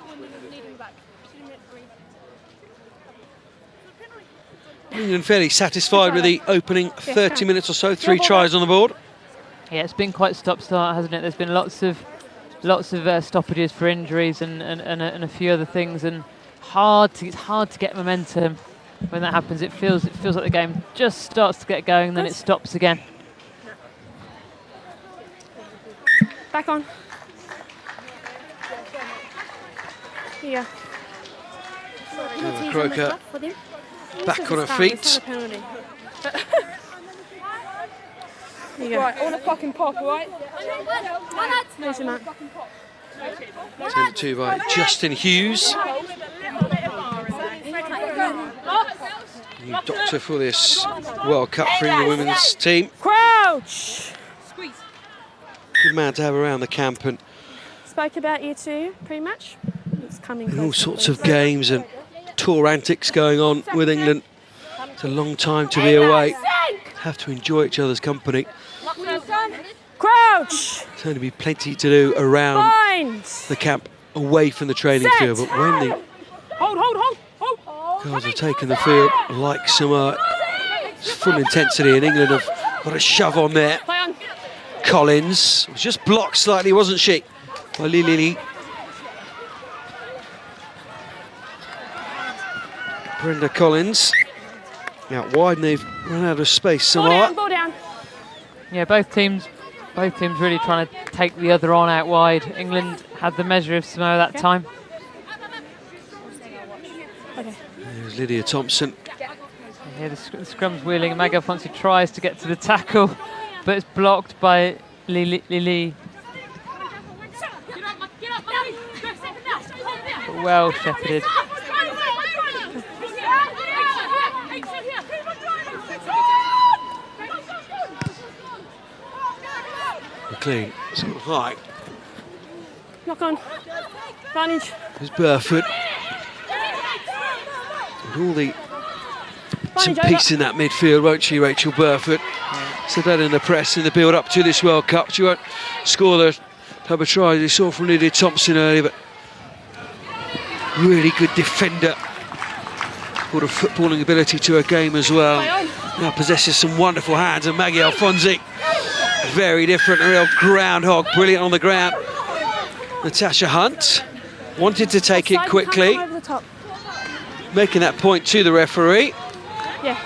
England fairly satisfied with the opening 30 minutes or so, 3 tries on the board. Yeah, it's been quite stop-start, hasn't it? There's been lots of stoppages for injuries and a few other things, and it's hard to get momentum when that happens. It feels like the game just starts to get going, then it stops again. Back on. Yeah. Croker back on her feet. Right, on a fucking pop, right? Turned to by Justin Hughes. New doctor for this World Cup for England women's team. Crouch! Good man to have around the camp, and Spoke about you two pre-match. It's coming. and all sorts of games and tour antics going on with England. It's a long time to be away. Have to enjoy each other's company. Crouch! There's going to be plenty to do around the camp, away from the training field. But when the girls have taken the field, like Samoa, it's full intensity, and England have got a shove on there. Collins was just blocked slightly, wasn't she, by Lily. Brenda Collins out wide, and they've run out of space. Samoa. Ball down. Yeah, both teams really trying to take the other on out wide. England had the measure of Samoa that time. There's Lydia Thompson. Yeah, the scrum's wheeling, and Mag Alfonsi tries to get to the tackle, but it's blocked by Lily. But well shepherded. Clean, sort of high. Lock on. Advantage. There's Burford. And all the some peace in that midfield, won't she, Rachel Burford? Said that in the press in the build up to this World Cup. She won't score the type of tries we saw from Lydia Thompson earlier, but really good defender. Got a footballing ability to her game as well. Now possesses some wonderful hands, and Maggie Alfonsi, very different, a real groundhog, brilliant on the ground. Natasha Hunt. wanted to take it Offside, quickly, over the top. making that point to the referee. Yeah.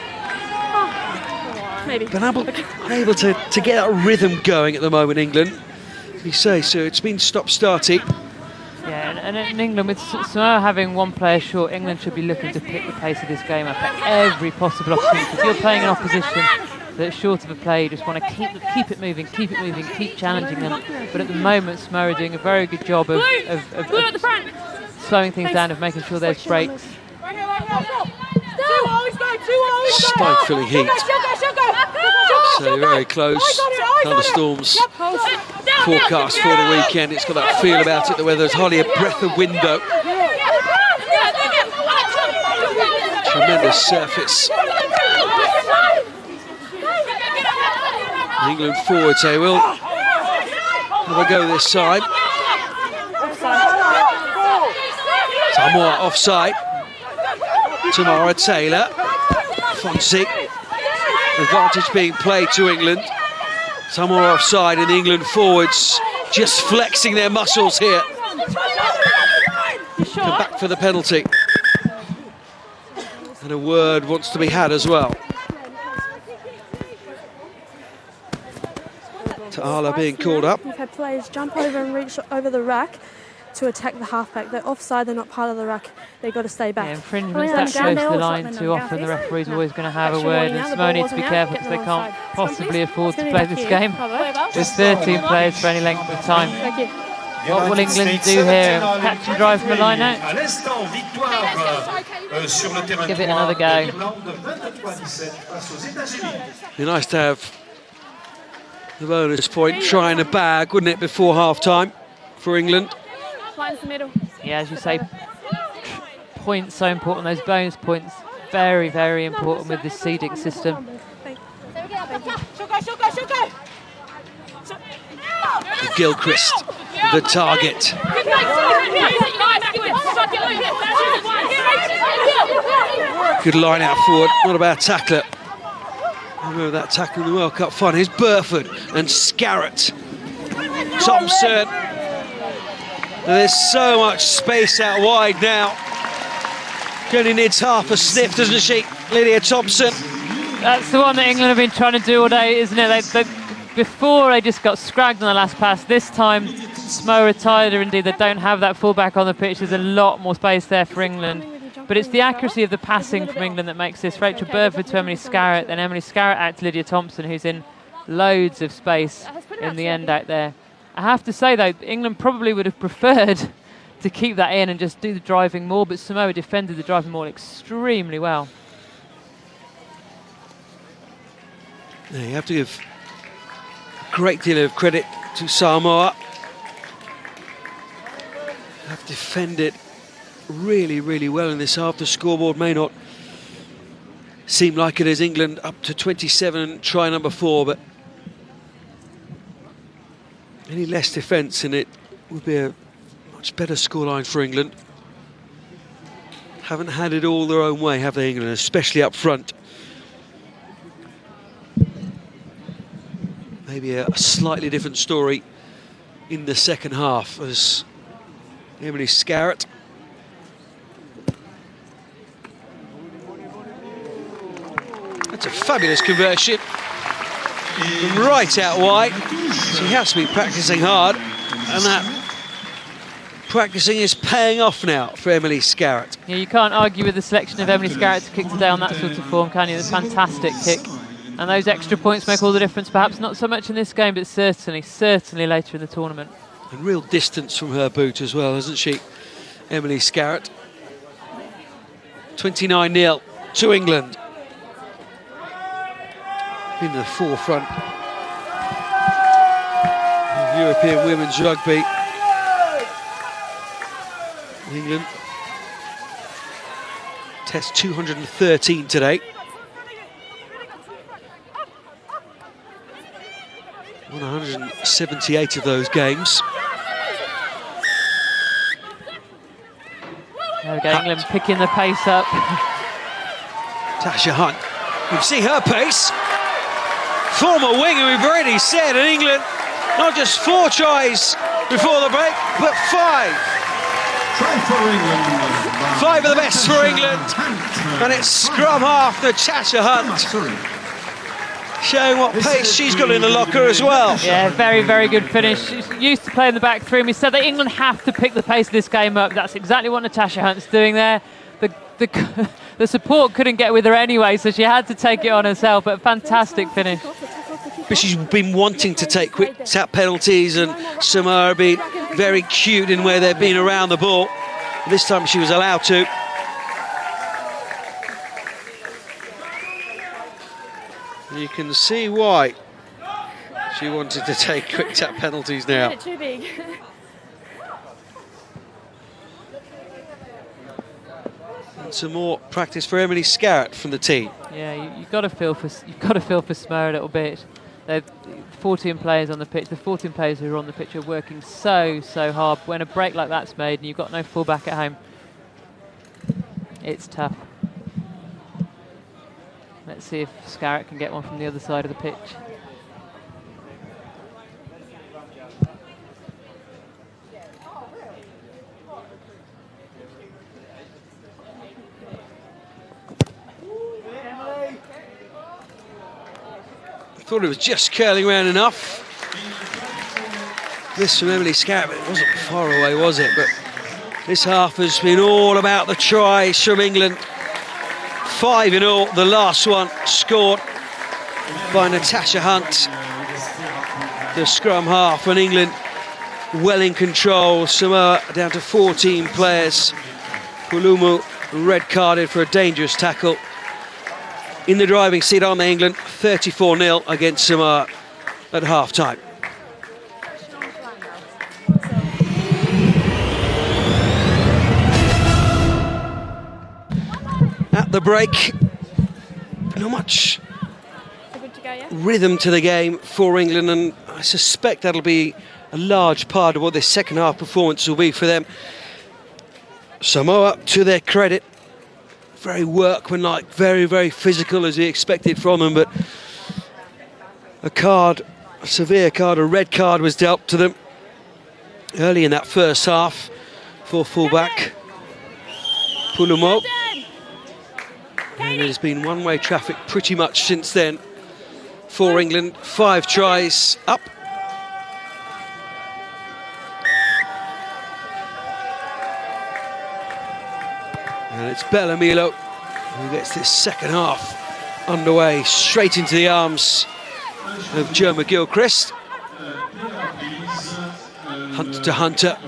Oh, maybe. But unable to get that rhythm going at the moment, England. You say, so it's been stop-starting. Yeah, and in England, with Samoa having one player short, England should be looking to pick the pace of this game up at every possible opportunity. If you're playing an opposition that's short of a play, you just want to keep it moving, keep challenging them. But at the moment, Samoa are doing a very good job of slowing things down, of making sure there's breaks. Stifling heat. So very close. Thunderstorms forecast for the weekend. It's got that feel about it, the weather's hardly a breath of window. Tremendous surface. England forwards, they will have a go this side. Samoa offside. Tamara Taylor. Fonzie. Advantage being played to England. Samoa offside, and the England forwards just flexing their muscles here. Come back for the penalty. And a word wants to be had as well. Ta'ala being called up. We've had players jump over and reach over the rack to attack the halfback. They're offside, they're not part of the rack. They've got to stay back. Yeah, infringements that close to the line too often, the referee's always going to have a word, and Samoa need to be careful because they can't possibly afford to play this game with 13 players for any length of time. What will England do here? Catch and drive from the line out? Give it another go. Be nice to have the bonus point, trying a bag, wouldn't it, before half-time for England? Line's the middle. Yeah, as you say, points so important. Those bonus points, very, very important with this seeding system. Gilchrist, the target. Good line out forward, not a bad tackler. I remember that tackle in the World Cup final. Here's Burford and Scarrett. Thompson. There's so much space out wide now. She only needs half a sniff, doesn't she, Lydia Thompson? That's the one that England have been trying to do all day, isn't it? Before they just got scragged on the last pass. This time, Samoa are tighter indeed. They don't have that fullback on the pitch. There's a lot more space there for England. But it's the accuracy of the passing from England that makes this. Rachel Burford to Emily Scarrett, then Emily Scarrett out to Lydia Thompson, who's in loads of space in the end out there. I have to say, though, England probably would have preferred to keep that in and just do the driving more, but Samoa defended the driving more extremely well. Yeah, you have to give a great deal of credit to Samoa. Have defended really, really well in this half. The scoreboard may not seem like it is. England up to 27, try number 4, but any less defence and it would be a much better scoreline for England. Haven't had it all their own way, have they, England, especially up front. Maybe a slightly different story in the second half as Emily Scarrett. That's a fabulous conversion. From right out wide. She has to be practising hard, and that practising is paying off now for Emily Scarrett. Yeah, you can't argue with the selection of Emily Scarrett to kick today on that sort of form, can you? It's a fantastic kick. And those extra points make all the difference, perhaps not so much in this game, but certainly later in the tournament. And real distance from her boot as well, hasn't she, Emily Scarrett? 29-0 to England. In the forefront of European women's rugby. England test 213 today. 178 of those games. There we go, England picking the pace up. Tasha Hunt, you see her pace. Former winger, we've already said, in England, not just 4 tries before the break, but 5. Try for England. 5 of the best for England. And it's scrum half Natasha Hunt, showing what pace she's got in the locker as well. Yeah, very, very good finish. She's used to playing the back three, and we said that England have to pick the pace of this game up. That's exactly what Natasha Hunt's doing there. The support couldn't get with her anyway, so she had to take it on herself, but a fantastic finish. But she's been wanting to take quick tap penalties, and Samoa have been very cute in where they've been around the ball. This time she was allowed to. You can see why she wanted to take quick tap penalties now. Too big. And some more practice for Emily Scarrett from the team. Yeah, you've got to feel for Samoa a little bit. They've 14 players on the pitch. The 14 players who are on the pitch are working so hard. When a break like that's made and you've got no fullback at home, it's tough. Let's see if Scarrett can get one from the other side of the pitch. Thought it was just curling around enough. This from Emily Scarrett, but it wasn't far away, was it? But this half has been all about the tries from England. 5 in all, the last one scored by Natasha Hunt. The scrum half, and England well in control. Samoa down to 14 players. Pulumu red carded for a dangerous tackle. In the driving seat, aren't they, England? 34-0 against Samoa at half-time. At the break, not much rhythm to the game for England, and I suspect that'll be a large part of what this second half performance will be for them. Samoa, to their credit, very workmanlike, very physical as we expected from them, but a severe card, a red card was dealt to them early in that first half for fullback Pulumu. And there's been one-way traffic pretty much since then for England. 5 tries up. And it's Bellamilo who gets this second half underway, straight into the arms of Joe McGilchrist. Hunter to Hunter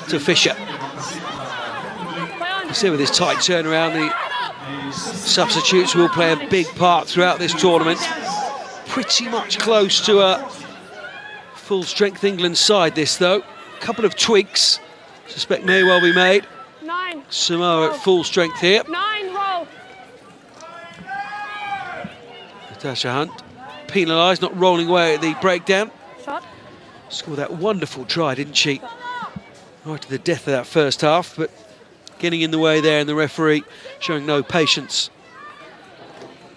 to Fisher. You see with this tight turnaround, the substitutes will play a big part throughout this tournament. Pretty much close to a full-strength England side, this though. A couple of tweaks, suspect may well be made. 9. Samoa at full strength here. 9, roll. Natasha Hunt penalised, not rolling away at the breakdown. Shot. Scored that wonderful try, didn't she? Right to the death of that first half, but getting in the way there, and the referee showing no patience.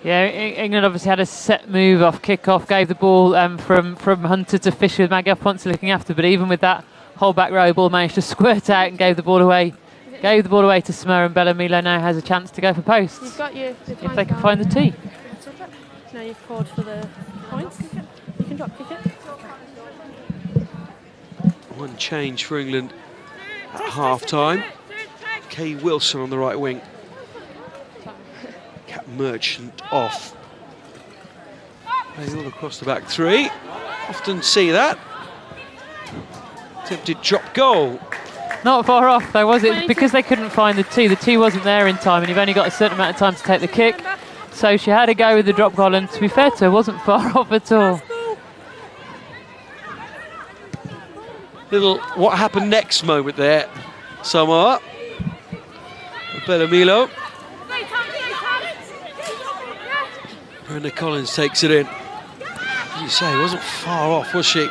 Yeah, England obviously had a set move off kick-off, gave the ball from Hunter to Fisher with Maggie Ponce looking after, but even with that whole back row, ball managed to squirt out and gave the ball away. Gave the ball away to Samoa, and Bellamilo now has a chance to go for posts. You've got you. If they can find the tee. Now you've called for the points. You can drop kick it. One change for England at half-time. Kay Wilson on the right wing. Cap Merchant off. Playing all across the back three. Often see that. Attempted drop goal. Not far off though, was it? Because they couldn't find the tee. The tee wasn't there in time, and you've only got a certain amount of time to take the kick. So she had to go with the drop goal, and to be fair to her, wasn't far off at all. Little what happened next moment there. Samoa. Bellamilo. Brenda Collins takes it in. As you say, wasn't far off, was she?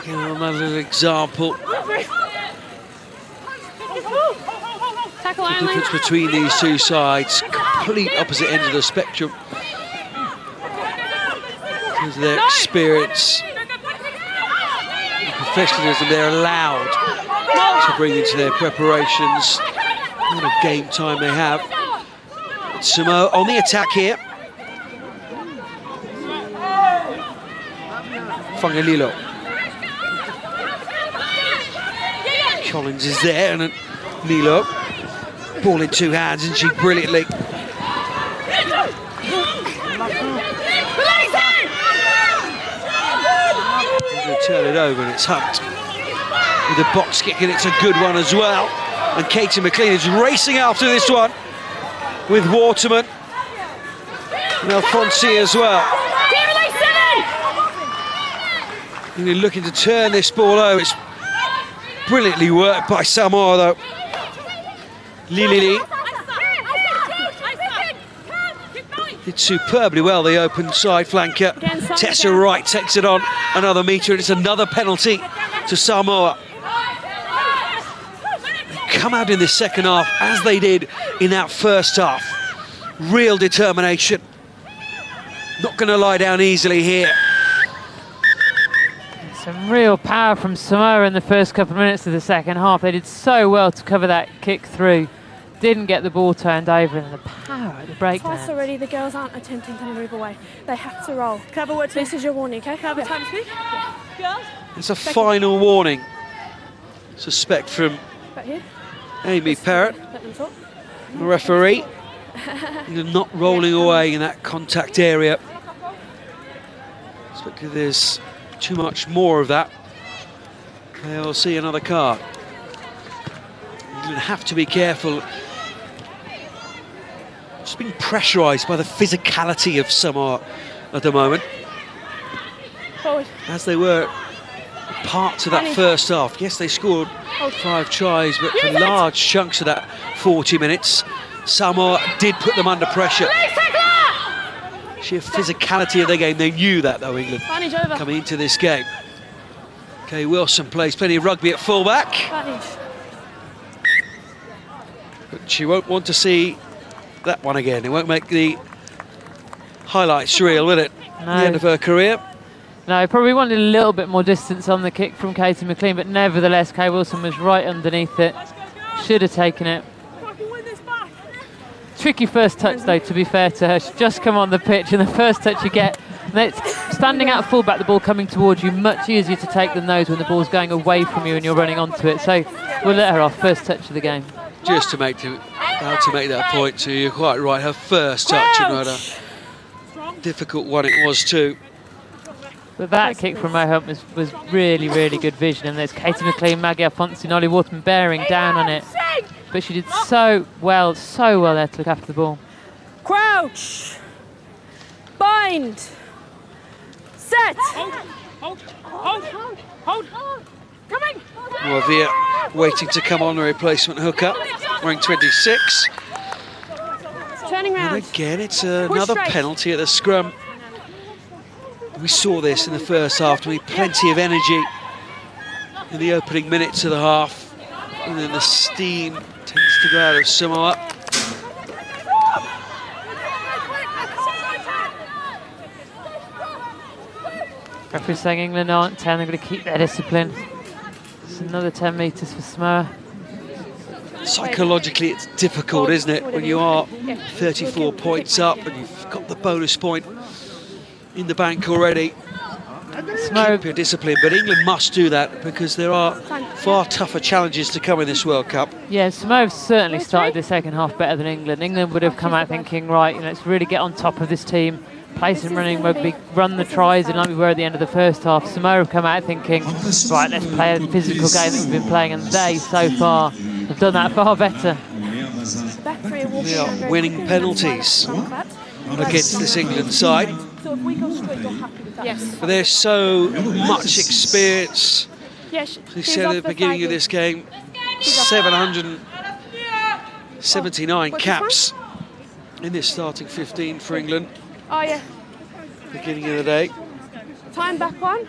Another little example. Tackle The only. difference between these two sides, complete opposite ends of the spectrum. In terms of their experience. professionalism they're allowed to bring into their preparations. What a game time they have. Samoa on the attack here. Fangalilo. Collins is there, and Nilo. Ball in two hands, and she brilliantly. Turn it over, and it's Hunt with a box kick, and it's a good one as well. And Katie McLean is racing after this one with Waterman and Alfonsi as well. Really looking to turn this ball over. It's brilliantly worked by Samoa though. Lilili did superbly well, the open side flanker. Tessa Wright takes it on another metre, and it's another penalty to Samoa. Come out in the second half as they did in that first half. Real determination. Not going to lie down easily here. Some real power from Samoa in the first couple of minutes of the second half. They did so well to cover that kick through. Didn't get the ball turned over, and the power at the breakdown. Twice already, the girls aren't attempting to move away. They have to roll. This is your warning, okay? Can I have a time to speak? Girls? It's a final warning. Suspect from Back here. Amy Parrott, Let them talk. the referee. You're not rolling away in that contact area. Especially there's too much more of that. They'll see another card. You have to be careful. Just being pressurised by the physicality of Samoa at the moment. Forward. As they were parts of that first half. Yes, they scored 5 tries, but for large chunks of that 40 minutes, Samoa did put them under pressure. Sheer physicality of their game, they knew that though, England, coming into this game. Kay Wilson plays plenty of rugby at fullback. But she won't want to see that one again. It won't make the highlights reel, will it? No. The end of her career. No, probably wanted a little bit more distance on the kick from Katie McLean, but nevertheless, Kay Wilson was right underneath it. Should have taken it. Tricky first touch, though, to be fair to her. She's just come on the pitch, and the first touch you get, standing out fullback, the ball coming towards you, much easier to take than those when the ball's going away from you and you're running onto it. So we'll let her off. First touch of the game. Just to make that point to you, you're quite right. Her first touch, and what a difficult one it was too. But that kick from Mohawk was really, really good vision. And there's Katie McLean, Maggie Alfonsi, and Ollie Waterman bearing down on it. But she did so well there to look after the ball. Crouch. Bind. Set. Hold. Coming. Moavia waiting to come on, the replacement hooker, wearing 26. Turning round. And again, it's another penalty at the scrum. We saw this in the first half, to be plenty of energy in the opening minutes of the half. And then the steam tends to go out of Samoa. Referee saying England aren't 10, they're going to keep their discipline. It's another 10 metres for Samoa. Psychologically, it's difficult, isn't it, when you are 34 points up and you've got the bonus point in the bank already. Keep your discipline, but England must do that because there are far tougher challenges to come in this World Cup. Yeah, Samoa have certainly started the second half better than England. England would have come out thinking, right, let's really get on top of this team, play some running rugby, run the tries, and like we were at the end of the first half. Samoa have come out thinking, right, let's play a physical game that we've been playing, and they, so far, have done that far better. They are winning penalties against this England side. Yes. But there's so much experience. Yes. As we said at the beginning of this game, 779 caps in this starting 15 for England. Oh yeah. Beginning of the day. Time back one.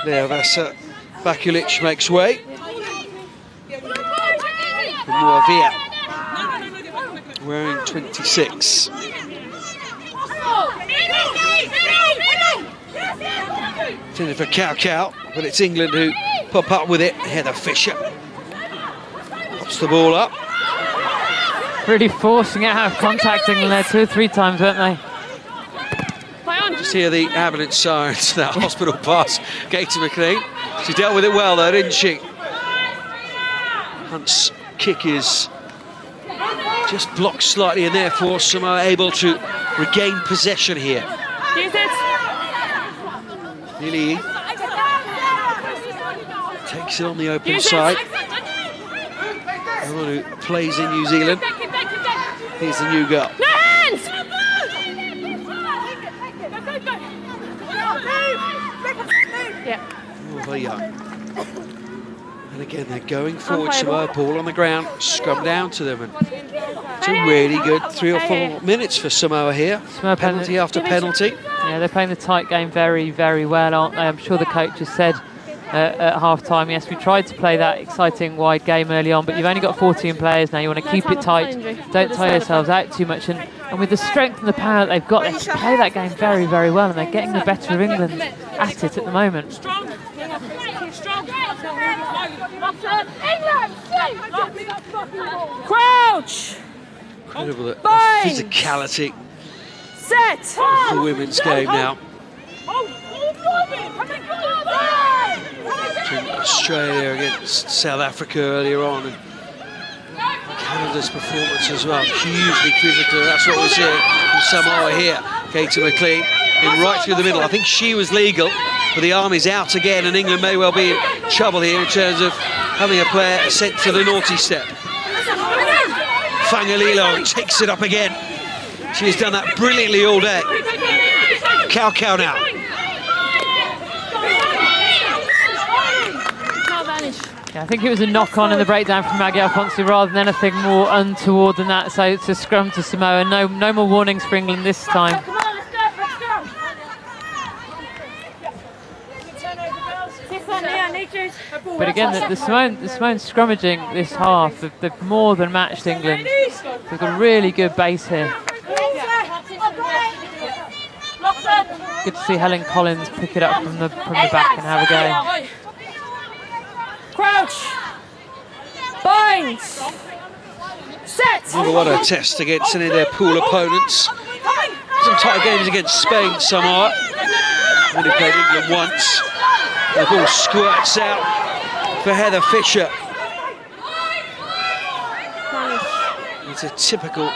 There, Vasa Bakulic makes way. Moavia wearing 26. Intended for Cow, but it's England who pop up with it. Heather Fisher pops the ball up. Really forcing it out of contact, England there 2 or 3 times, weren't they? Just hear the ambulance sirens, that hospital pass. Katie McLean. She dealt with it well though, didn't she? Hunt's kick is just blocked slightly and therefore Samoa able to regain possession here. Use it. Lily takes it on the open side. The one who plays in New Zealand. Here's the new girl. No hands! Yeah. Oh, very young. And again, they're going forward. Samoa, ball on the ground, scrum down to them. And it's a really good 3 or 4 minutes for Samoa here. Samoa penalty after penalty. Yeah, they're playing the tight game very, very well, aren't they? I'm sure the coach has said at half-time, yes, we tried to play that exciting wide game early on, but you've only got 14 players now. You want to keep it tight. Don't tire yourselves out too much. And with the strength and the power that they've got, they play that game very, very well, and they're getting the better of England at it at the moment. Crouch! Incredible the Bind. physicality Set! of the women's game now. Between Australia against South Africa earlier on, and Canada's performance as well, hugely physical. That's what we're seeing from Samoa here. Katie McLean in right through the middle. I think she was legal, but the arm is out again, and England may well be in trouble here in terms of having a player sent to the naughty step. Fangalilo takes it up again. She's done that brilliantly all day. Cow now. Yeah, I think it was a knock-on in the breakdown from Maggie Alfonsi rather than anything more untoward than that. So it's a scrum to Samoa. No more warnings for England this time. But again, the Samoans scrummaging this half, they've more than matched England. They've got a really good base here. Good to see Helen Collins pick it up from the back and have a go. Crouch! Bind! Set! Never won a test against any of their pool opponents. Some tight games against Spain, Samoa. Only played England once. The ball squirts out for Heather Fisher. It's a typical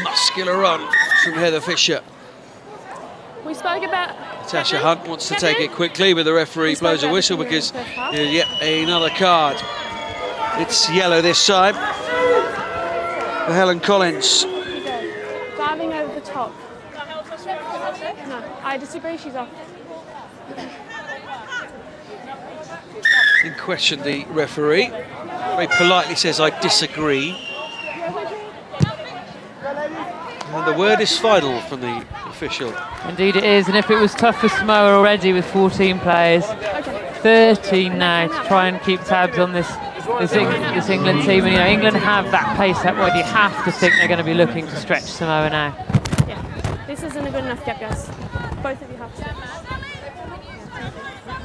muscular run from Heather Fisher. We spoke about... Natasha Hunt wants to take it quickly, but the referee blows a whistle because there's yet another card. It's yellow this time for Helen Collins. Diving over the top. No, I disagree, she's off. In question, the referee very politely says, "I disagree." And the word is final from the official. Indeed it is, and if it was tough for Samoa already with 14 players, 13 now to try and keep tabs on this England team. And, you know, England have that pace that wide. You have to think they're going to be looking to stretch Samoa now. Yeah, this isn't a good enough gap, guys. Both of you have to.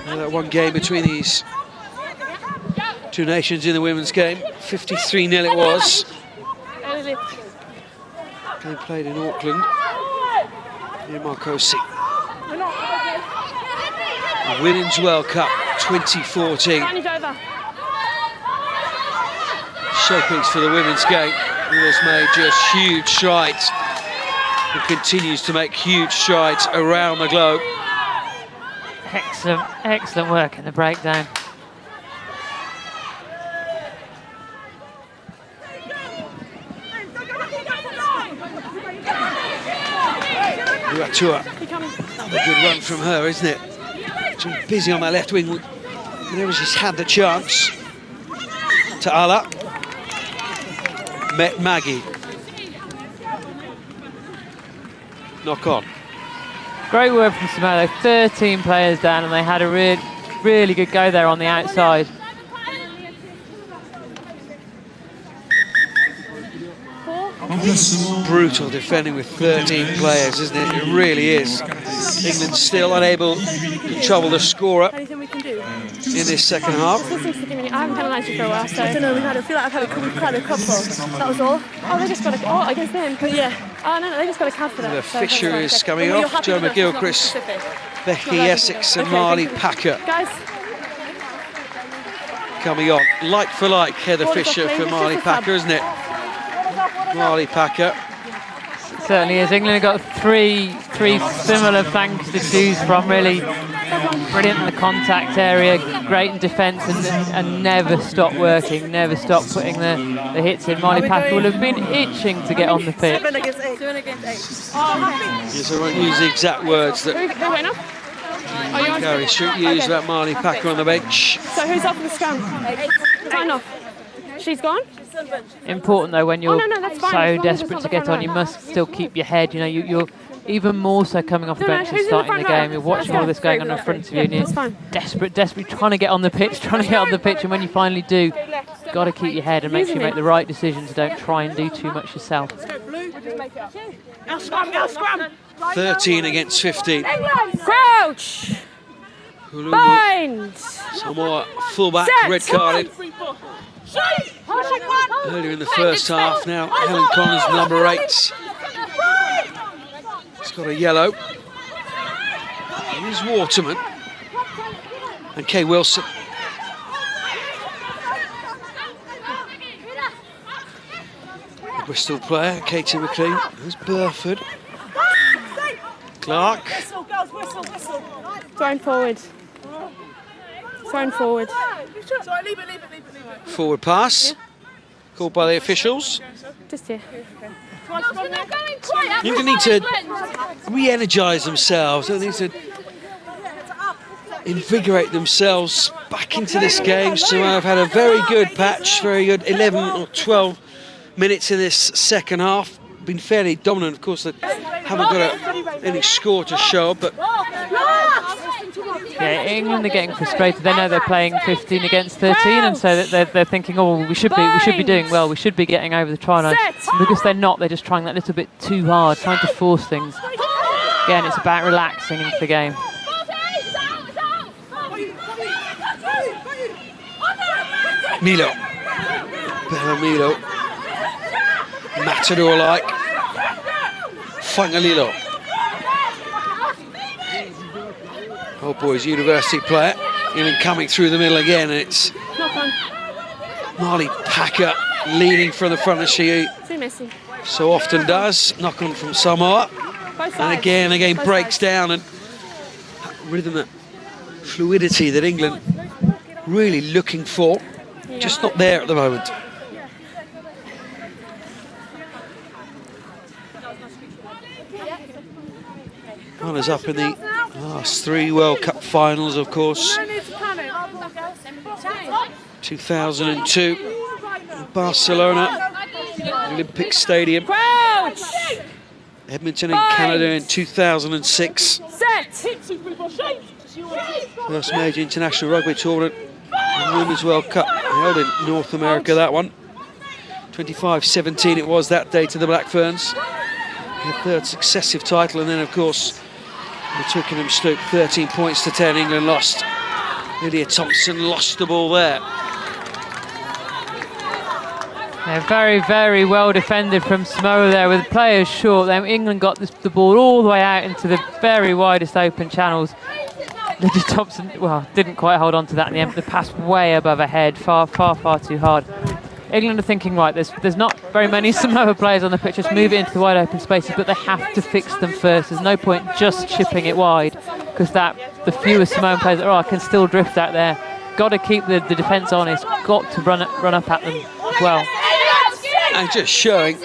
Now that one game between these two nations in the women's game, 53-0 it was. Game played in Auckland, near Marcosi. The Women's World Cup 2014. Showpiece for the women's game. Who has made just huge strides and continues to make huge strides around the globe. Excellent work in the breakdown. Another good run from her, isn't it? She's busy on that left wing whenever she's had the chance. To Ala. Met Maggie. Knock on. Great work from Samoa. 13 players down, and they had a really good go there on the outside. Brutal defending with 13 players, isn't it? It really is. England still unable to trouble the scorer Anything we can do? in this second half. I haven't penalised you for a while, so. I don't know, I feel like I've had a couple. That was all. Oh, they just got a. Oh, against them. But yeah. Oh, no, they just got a cab for that. The so fixture that's is fine. coming Well, you're off. happy Joe with it, it's not McGilchrist, specific. Becky Essex and Marley Packer Guys, coming on. Like for like, Heather Fisher for Marley Packer, isn't it? Marley Packer. Certainly is. England have got three similar flanks to choose from, really. Brilliant in the contact area, great in defence, and never stop working, never stop putting the hits in. Marley Packer will have been itching to get on the pitch. 7 against 8. 7 against 8. Yes, I won't use the exact words that who went off? Oh, you're on Gary should use about Marley Packer on the bench. So who's off the scrum? Sign off. She's gone? Important though, when you're no, that's fine, as so long as it's desperate not to the get front on, you row. must still keep your head. You know, you're even more so coming off the No, bench and who's in the starting front the game. row? You're watching all this going on in front of you, and That's you're fine. desperately trying to get on the pitch, and when you finally do, you've got to keep your head and make sure you make the right decisions. Don't try and do too much yourself. Now scrum. 13 against 15. Crouch! Hulu Bind! Samoa fullback, Set. red carded earlier in the first half. Now Helen Connors, number 8. He's got a yellow. Here's Waterman and Kay Wilson. The Bristol player, Katie McLean. There's Burford. Clark. Whistle, girls, whistle. Thrown forward. Thrown forward. Sorry, leave it. Forward pass. Called by the officials. Just here. England need to re-energise themselves. They need to invigorate themselves back into this game. So I've had a very good patch, very good 11 or 12 minutes in this second half. Been fairly dominant, of course. They haven't got any score to show, but Yeah, England are getting frustrated. They know they're playing 15 against 13, and so that they're thinking, oh, we should be doing well. We should be getting over the try line. And because they're not, they're just trying that little bit too hard, trying to force things. Again, it's about relaxing into the game. Milo. Bella Milo. Matador-like. Fangalilo. Old boys university player. England coming through the middle again, and it's Marley Packer leading from the front as she Too messy. so often does. Knock on from Samoa. And again breaks down, and that rhythm, that fluidity that England really looking for, just not there at the moment. Runners up in the last 3 World Cup finals, of course. 2002 in Barcelona, Olympic Stadium. Crouch! Edmonton in Canada in 2006. Set! First major international rugby tournament, Women's World Cup, held in North America, that one. 25-17 it was that day to the Black Ferns. Their third successive title, and then of course the Twickenham Stoke, 13 points to 10, England lost. Lydia Thompson lost the ball there. They're very, very well defended from Samoa there with players short. Then England got the ball all the way out into the very widest open channels. Lydia Thompson, well, didn't quite hold on to that in the end. The pass way above her head, far too hard. England are thinking, right, there's not very many Samoa players on the pitch, just move it into the wide open spaces, but they have to fix them first. There's no point just chipping it wide, because the fewer Samoan players that are can still drift out there. Got to keep the defence honest, got to run up at them as well. And just showing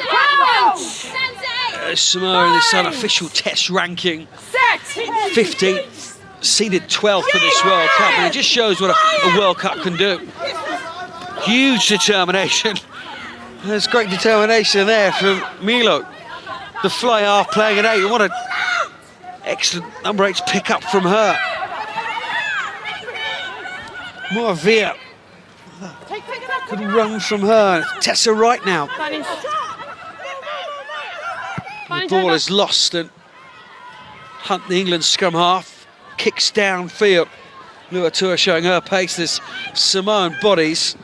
Samoa in this unofficial test ranking, 15th, seeded 12th for this World Cup, and it just shows what a World Cup can do. Huge determination. There's great determination there from Milo. The fly half playing at 8. What an excellent number 8's pick up from her. Moavia. Good run from her. Tessa Wright now. The ball is lost, and Hunt, the England scrum half, kicks downfield. Luatua showing her pace. There's Samoan bodies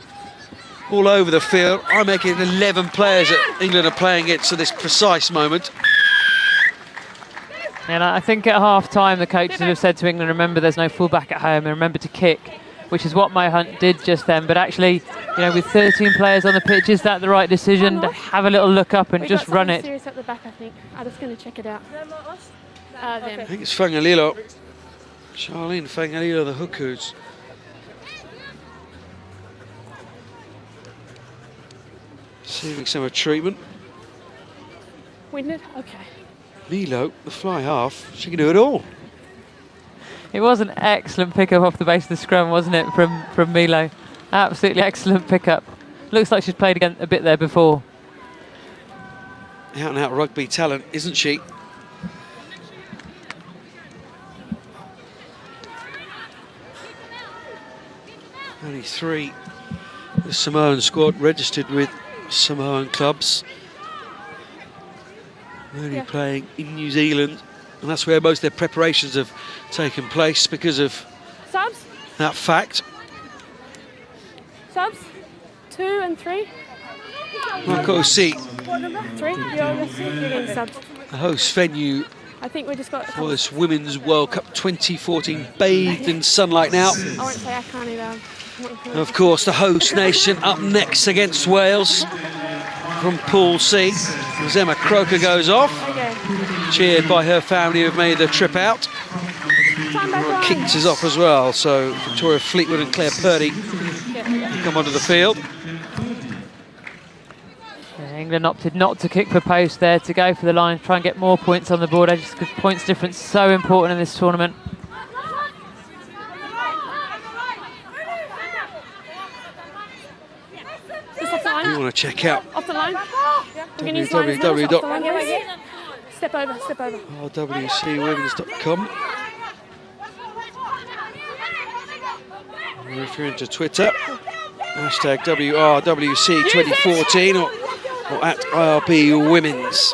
all over the field. I make it 11 players that England are playing against at this precise moment. And I think at half-time the coaches have said to England, remember there's no fullback at home and remember to kick, which is what Mo Hunt did just then. But actually, you know, with 13 players on the pitch, is that the right decision to have a little look up and just run it? Serious at the back, I think. I'm just going to check it out. I think it's Fangalilo. Charlene Fangalilo, the Hookers. Receiving some treatment. Winded? Okay. Milo, the fly half, she can do it all. It was an excellent pickup off the base of the scrum, wasn't it, from Milo? Absolutely excellent pickup. Looks like she's played again a bit there before. Out and out rugby talent, isn't she? Only 3 the Samoan squad registered with Samoan clubs. Only playing in New Zealand, and that's where most of their preparations have taken place because of Subs? that fact. Subs? 2 and 3? Marco C, 3? You're getting subs. the host venue I think we just got... for this Women's World Cup 2014, bathed in sunlight now. I won't say I can't either. And of course, the host nation up next against Wales from Pool C. As Emma Croker goes off, cheered by her family who've made the trip out. Keats is off as well, so Victoria Fleetwood and Claire Purdy come onto the field. Yeah, England opted not to kick for post there, to go for the line, try and get more points on the board, just because points difference is so important in this tournament. You want to check out Off the line? www. Step over. rwcwomen's.com. Or if you're into Twitter, hashtag WRWC2014 or at IRB Women's.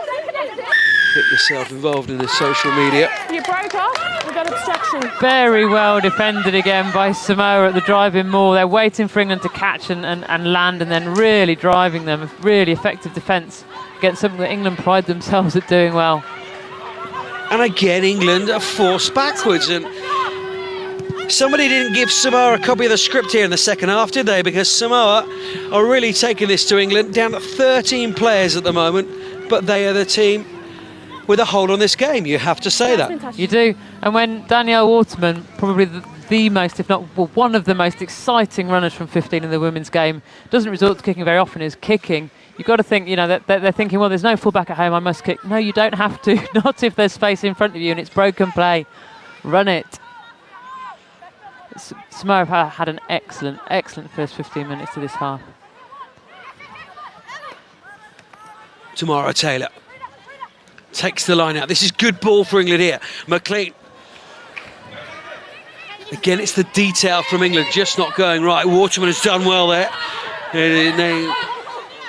Get yourself involved in the social media. You broke off, we got obstruction. Very well defended again by Samoa at the drive-in maul. They're waiting for England to catch and land, and then really driving them. Really effective defence against something that England pride themselves at doing well. And again, England are forced backwards. And somebody didn't give Samoa a copy of the script here in the second half, did they? Because Samoa are really taking this to England, down to 13 players at the moment, but they are the team with a hold on this game. You have to say that. You do. And when Danielle Waterman, probably the most, if not one of the most exciting runners from 15 in the women's game, doesn't resort to kicking very often, is kicking. You've got to think, you know, that they're thinking, well, there's no fullback at home, I must kick. No, you don't have to. Not if there's space in front of you and it's broken play. Run it. Samoa have had an excellent first 15 minutes to this half. Tamara Taylor takes the line out. This is good ball for England here. McLean. Again, it's the detail from England just not going right. Waterman has done well there.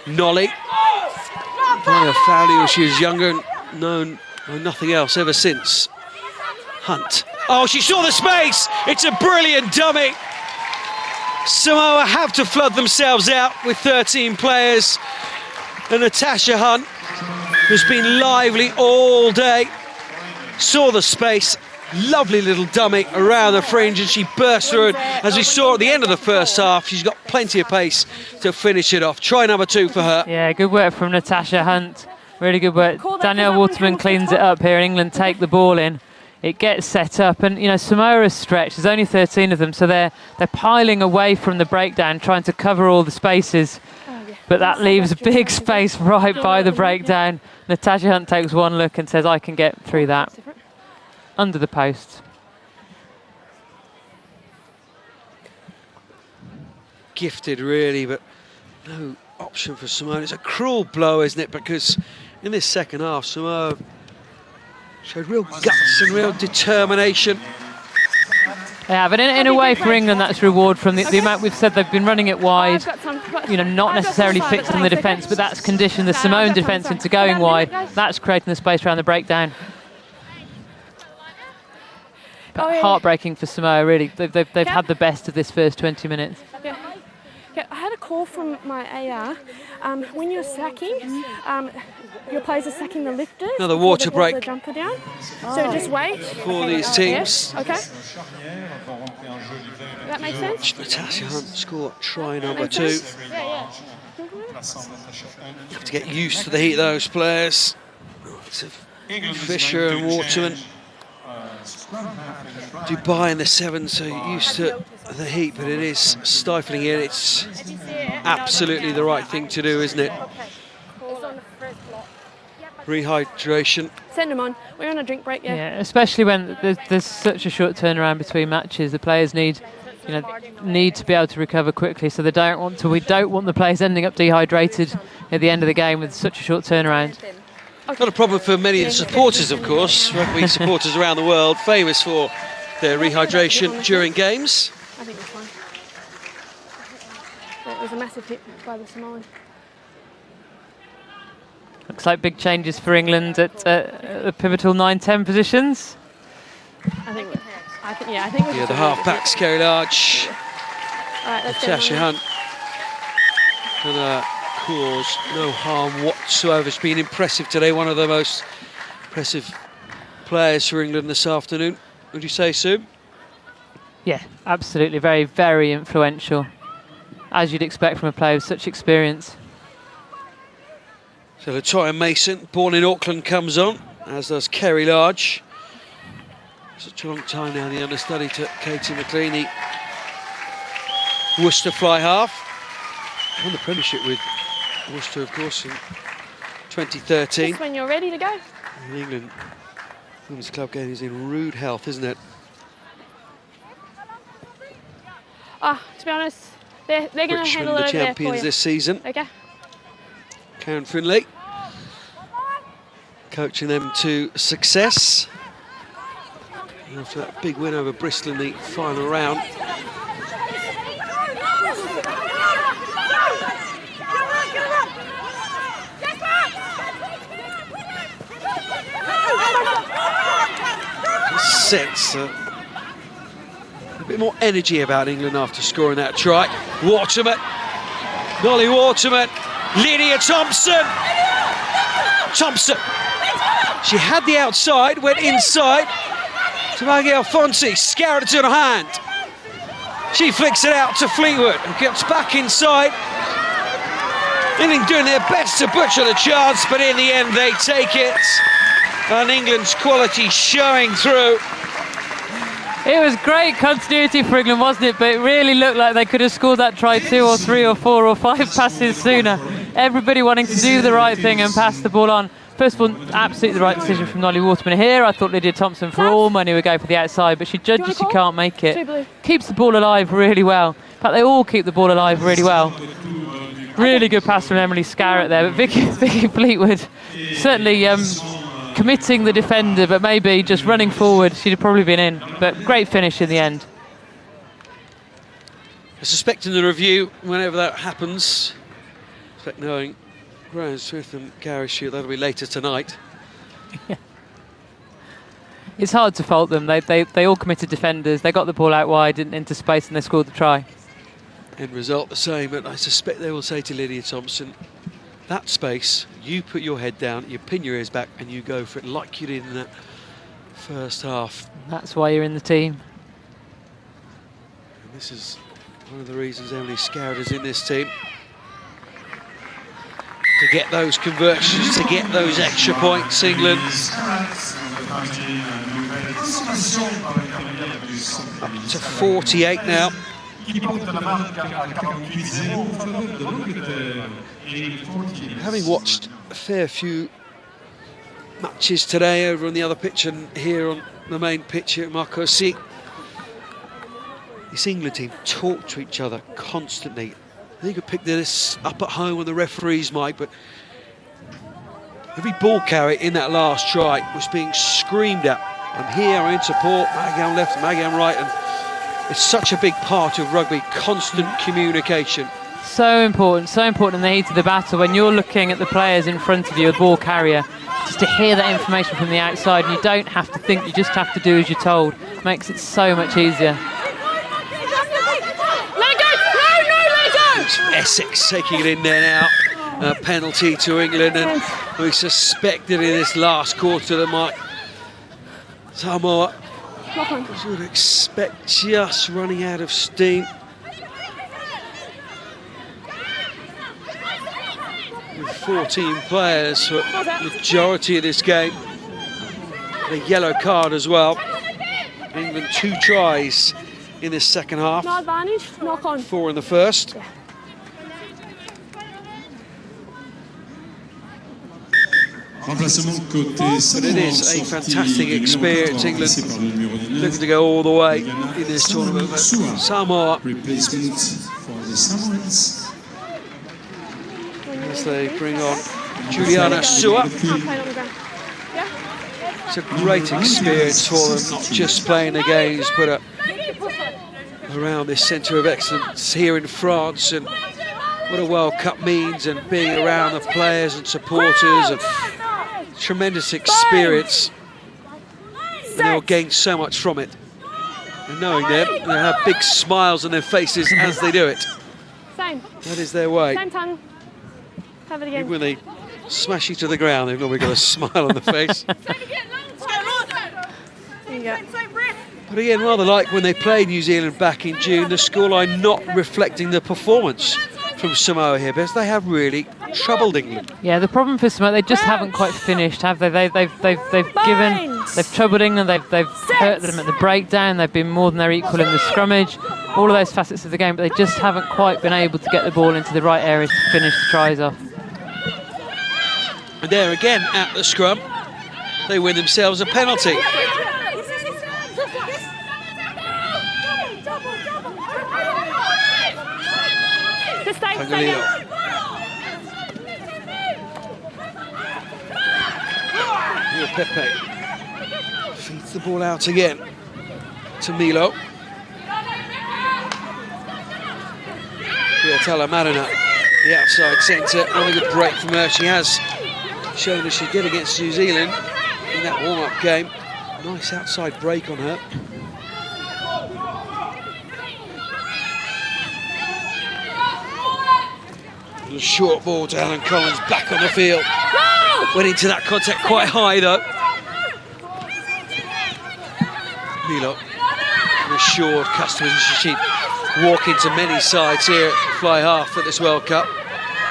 Nolly. Her family when she was younger and known nothing else ever since. Hunt. Oh, she saw the space. It's a brilliant dummy. Samoa have to flood themselves out with 13 players. And Natasha Hunt, who's been lively all day, saw the space. Lovely little dummy around the fringe, and she burst through it. As we saw at the end of the first half, she's got plenty of pace to finish it off. Try number 2 for her. Yeah, good work from Natasha Hunt. Really good work. Danielle Waterman cleans it up here. England take the ball in. It gets set up, and you know, Samoa is stretched. There's only 13 of them, so they're piling away from the breakdown, trying to cover all the spaces. But that leaves a big space right by the breakdown. Natasha Hunt takes one look and says, I can get through that. Under the post. Gifted, really, but no option for Samoa. It's a cruel blow, isn't it? Because in this second half, Samoa showed real guts and real determination. They have, and in a way for England, that's reward from the amount we've said they've been running it wide, you know, not necessarily fixing the defence, but that's conditioned the Samoan defence into going wide. That's creating the space around the breakdown. But heartbreaking for Samoa, really. They've had the best of this first 20 minutes. Yeah. I had a call from my AR. When you're sacking, your players are sacking the lifters. Another water break. The jumper down. So just wait. For these teams. Yeah. Okay. That makes sense? Natasha Hunt scored try number 2. Yeah. You have to get used to the heat of those players. Fisher and Waterman. Dubai in the 7, so used to the heat, but it is stifling here. It's absolutely the right thing to do, isn't it? Rehydration. Send them on. We're on a drink break, Yeah, especially when there's such a short turnaround between matches. The players need to be able to recover quickly, so we don't want the players ending up dehydrated at the end of the game with such a short turnaround. Not a problem for many of the supporters, of course. Rugby supporters around the world, famous for their rehydration during games. I think it's fine. It was a massive hit by the Samoan. Looks like big changes for England at the pivotal 9-10 positions. I think the half-backs, Kerry Large, Natasha Hunt. Cause no harm whatsoever. It's been impressive today. One of the most impressive players for England this afternoon. Would you say, Sue? Yeah, absolutely. Very, very influential, as you'd expect from a player with such experience. So Latoya Mason, born in Auckland, comes on, as does Kerry Large. Such a long time now, the understudy to Katie McLeany. Worcester fly half. Won the premiership with Worcester, of course, in 2013. Just when you're ready to go. In England, women's club game is in rude health, isn't it? To be honest, they're going to handle it the over there champions for you. this season. Okay. Karen Finlay coaching them to success. After that big win over Bristol in the final round. Sense a bit more energy about England after scoring that try. Waterman, Nolly Waterman, Lydia Thompson. She had the outside, went inside to Maggie Alfonsi, scoured it to her hand. She flicks it out to Fleetwood, who gets back inside. England doing their best to butcher the chance, but in the end they take it. And England's quality showing through. It was great continuity for England, wasn't it? But it really looked like they could have scored that try 2 or 3 or 4 or 5 passes sooner. Everybody wanting to do the right thing and pass the ball on. First of all, absolutely the right decision from Nolly Waterman here. I thought Lydia Thompson, for all money, would go for the outside, but she judges she can't make it. Keeps the ball alive really well. In fact, they all keep the ball alive really well. Really good pass from Emily Scarrett there, but Vicky Fleetwood certainly committing the defender, but maybe just running forward, she'd have probably been in. But great finish in the end. I suspect in the review, whenever that happens, I expect knowing Graham Smith and Gary Shield, that'll be later tonight. Yeah. It's hard to fault them. They all committed defenders. They got the ball out wide into space and they scored the try. End result the same, but I suspect they will say to Lydia Thompson, that space, you put your head down, you pin your ears back and you go for it like you did in that first half. That's why you're in the team. And this is one of the reasons Emily Scarrett is in this team. To get those conversions, to get those extra points, England. Up to 48 now. Having watched a fair few matches today over on the other pitch and here on the main pitch here at Marcosi, this England team talk to each other constantly. I think you could pick this up at home when the referees might, but every ball carry in that last try was being screamed at. I'm here, I'm in support, Maggie on left, Maggie on right, and It's such a big part of rugby, constant communication. So important in the heat of the battle when you're looking at the players in front of you, the ball carrier, just to hear that information from the outside. And you don't have to think, you just have to do as you're told. Makes it so much easier. Let it go! No, let it go! It's Essex taking it in there now. A penalty to England, and we suspected in this last quarter that might Samoa would expect just running out of steam. With 14 players for the majority of this game. The yellow card as well. England 2 tries in this second half. No advantage, knock on. 4 in the first. Yeah. But it is a fantastic experience. England looking to go all the way in this tournament. But Samoa, as they bring on Juliana Sua. It's a great experience for them, not just playing the games, but around this centre of excellence here in France, and what a World Cup means, and being around the players and supporters, and tremendous experience. And they'll gain so much from it. And knowing them, they'll have big smiles on their faces as they do it. Same. That is their way. Same tongue. Have it again. Even when they smash you to the ground, they've normally got a smile on the face. But again, rather like when they played New Zealand back in June, the scoreline not reflecting the performance from Samoa here, because they have really troubled England. Yeah, the problem for Samoa, they just haven't quite finished, have they? They've troubled England. They've hurt them at the breakdown. They've been more than their equal in the scrummage. All of those facets of the game, but they just haven't quite been able to get the ball into the right area to finish the tries off. And there again at the scrum, they win themselves a penalty. Pepe feeds the ball out again to Milo. Piatella Marina, the outside centre, and a good break from her. She has shown as she did against New Zealand in that warm-up game. Nice outside break on her. Little short ball to Alan Collins, back on the field. Went into that contact quite high though. Milo, an assured customer. She'd walk into many sides here at fly half at this World Cup.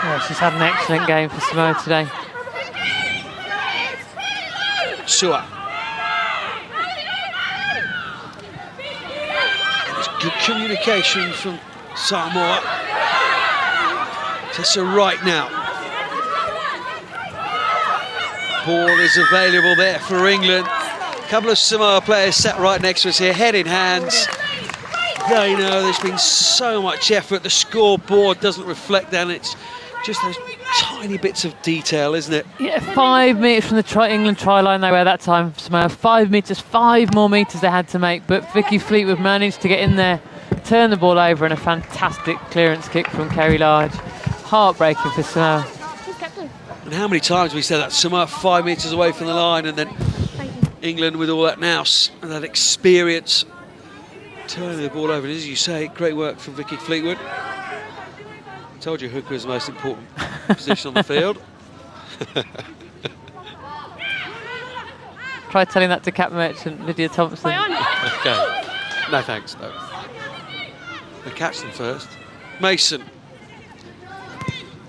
Yeah, she's had an excellent game for Samoa today. Sua. There's good communication from Samoa. Tessa right now. Ball is available there for England. A couple of Samoa players sat right next to us here, head in hands. They know there's been so much effort. The scoreboard doesn't reflect that. It's just those tiny bits of detail, isn't it? Yeah, 5 metres from the England try line they were that time. Samoa, 5 metres, 5 more metres they had to make. But Vicky Fleetwood managed to get in there, turn the ball over, and a fantastic clearance kick from Kerry Large. Heartbreaking for Samoa. And how many times we said that Samoa 5 metres away from the line, and then England with all that nous and that experience turning the ball over. And as you say, great work from Vicky Fleetwood. I told you hooker is the most important position on the field. Try telling that to Cap Merchant, Lydia Thompson. Okay. No thanks, no. They catch them first. Mason.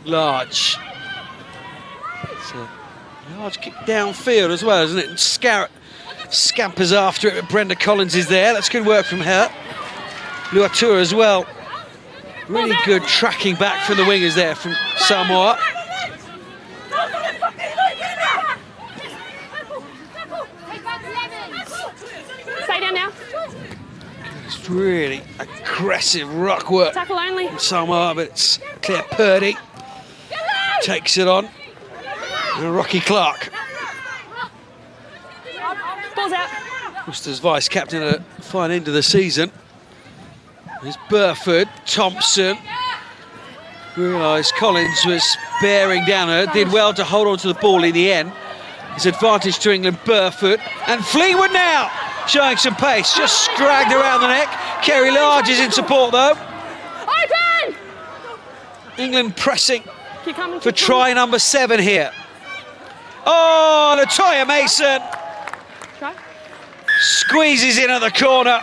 Large. It's a large kick downfield as well, isn't it? And scampers after it, but Brenda Collins is there. That's good work from her. Luatua as well. Really good tracking back from the wingers there from Samoa. Stay down now. It's really aggressive ruck work Tackle only. from Samoa, but it's Claire Purdy takes it on. And Rocky Clark. Ball's out. Worcester's vice-captain at a fine end of the season. There's Burford, Thompson. Realised Collins was bearing down her. Did well to hold on to the ball in the end. It's advantage to England, Burford. And Fleetwood now showing some pace. Just scragged around the neck. Kerry Large is in support though. Open! England pressing Keep coming, for keep try number 7 here. Oh, Latoya Mason Try. squeezes in at the corner.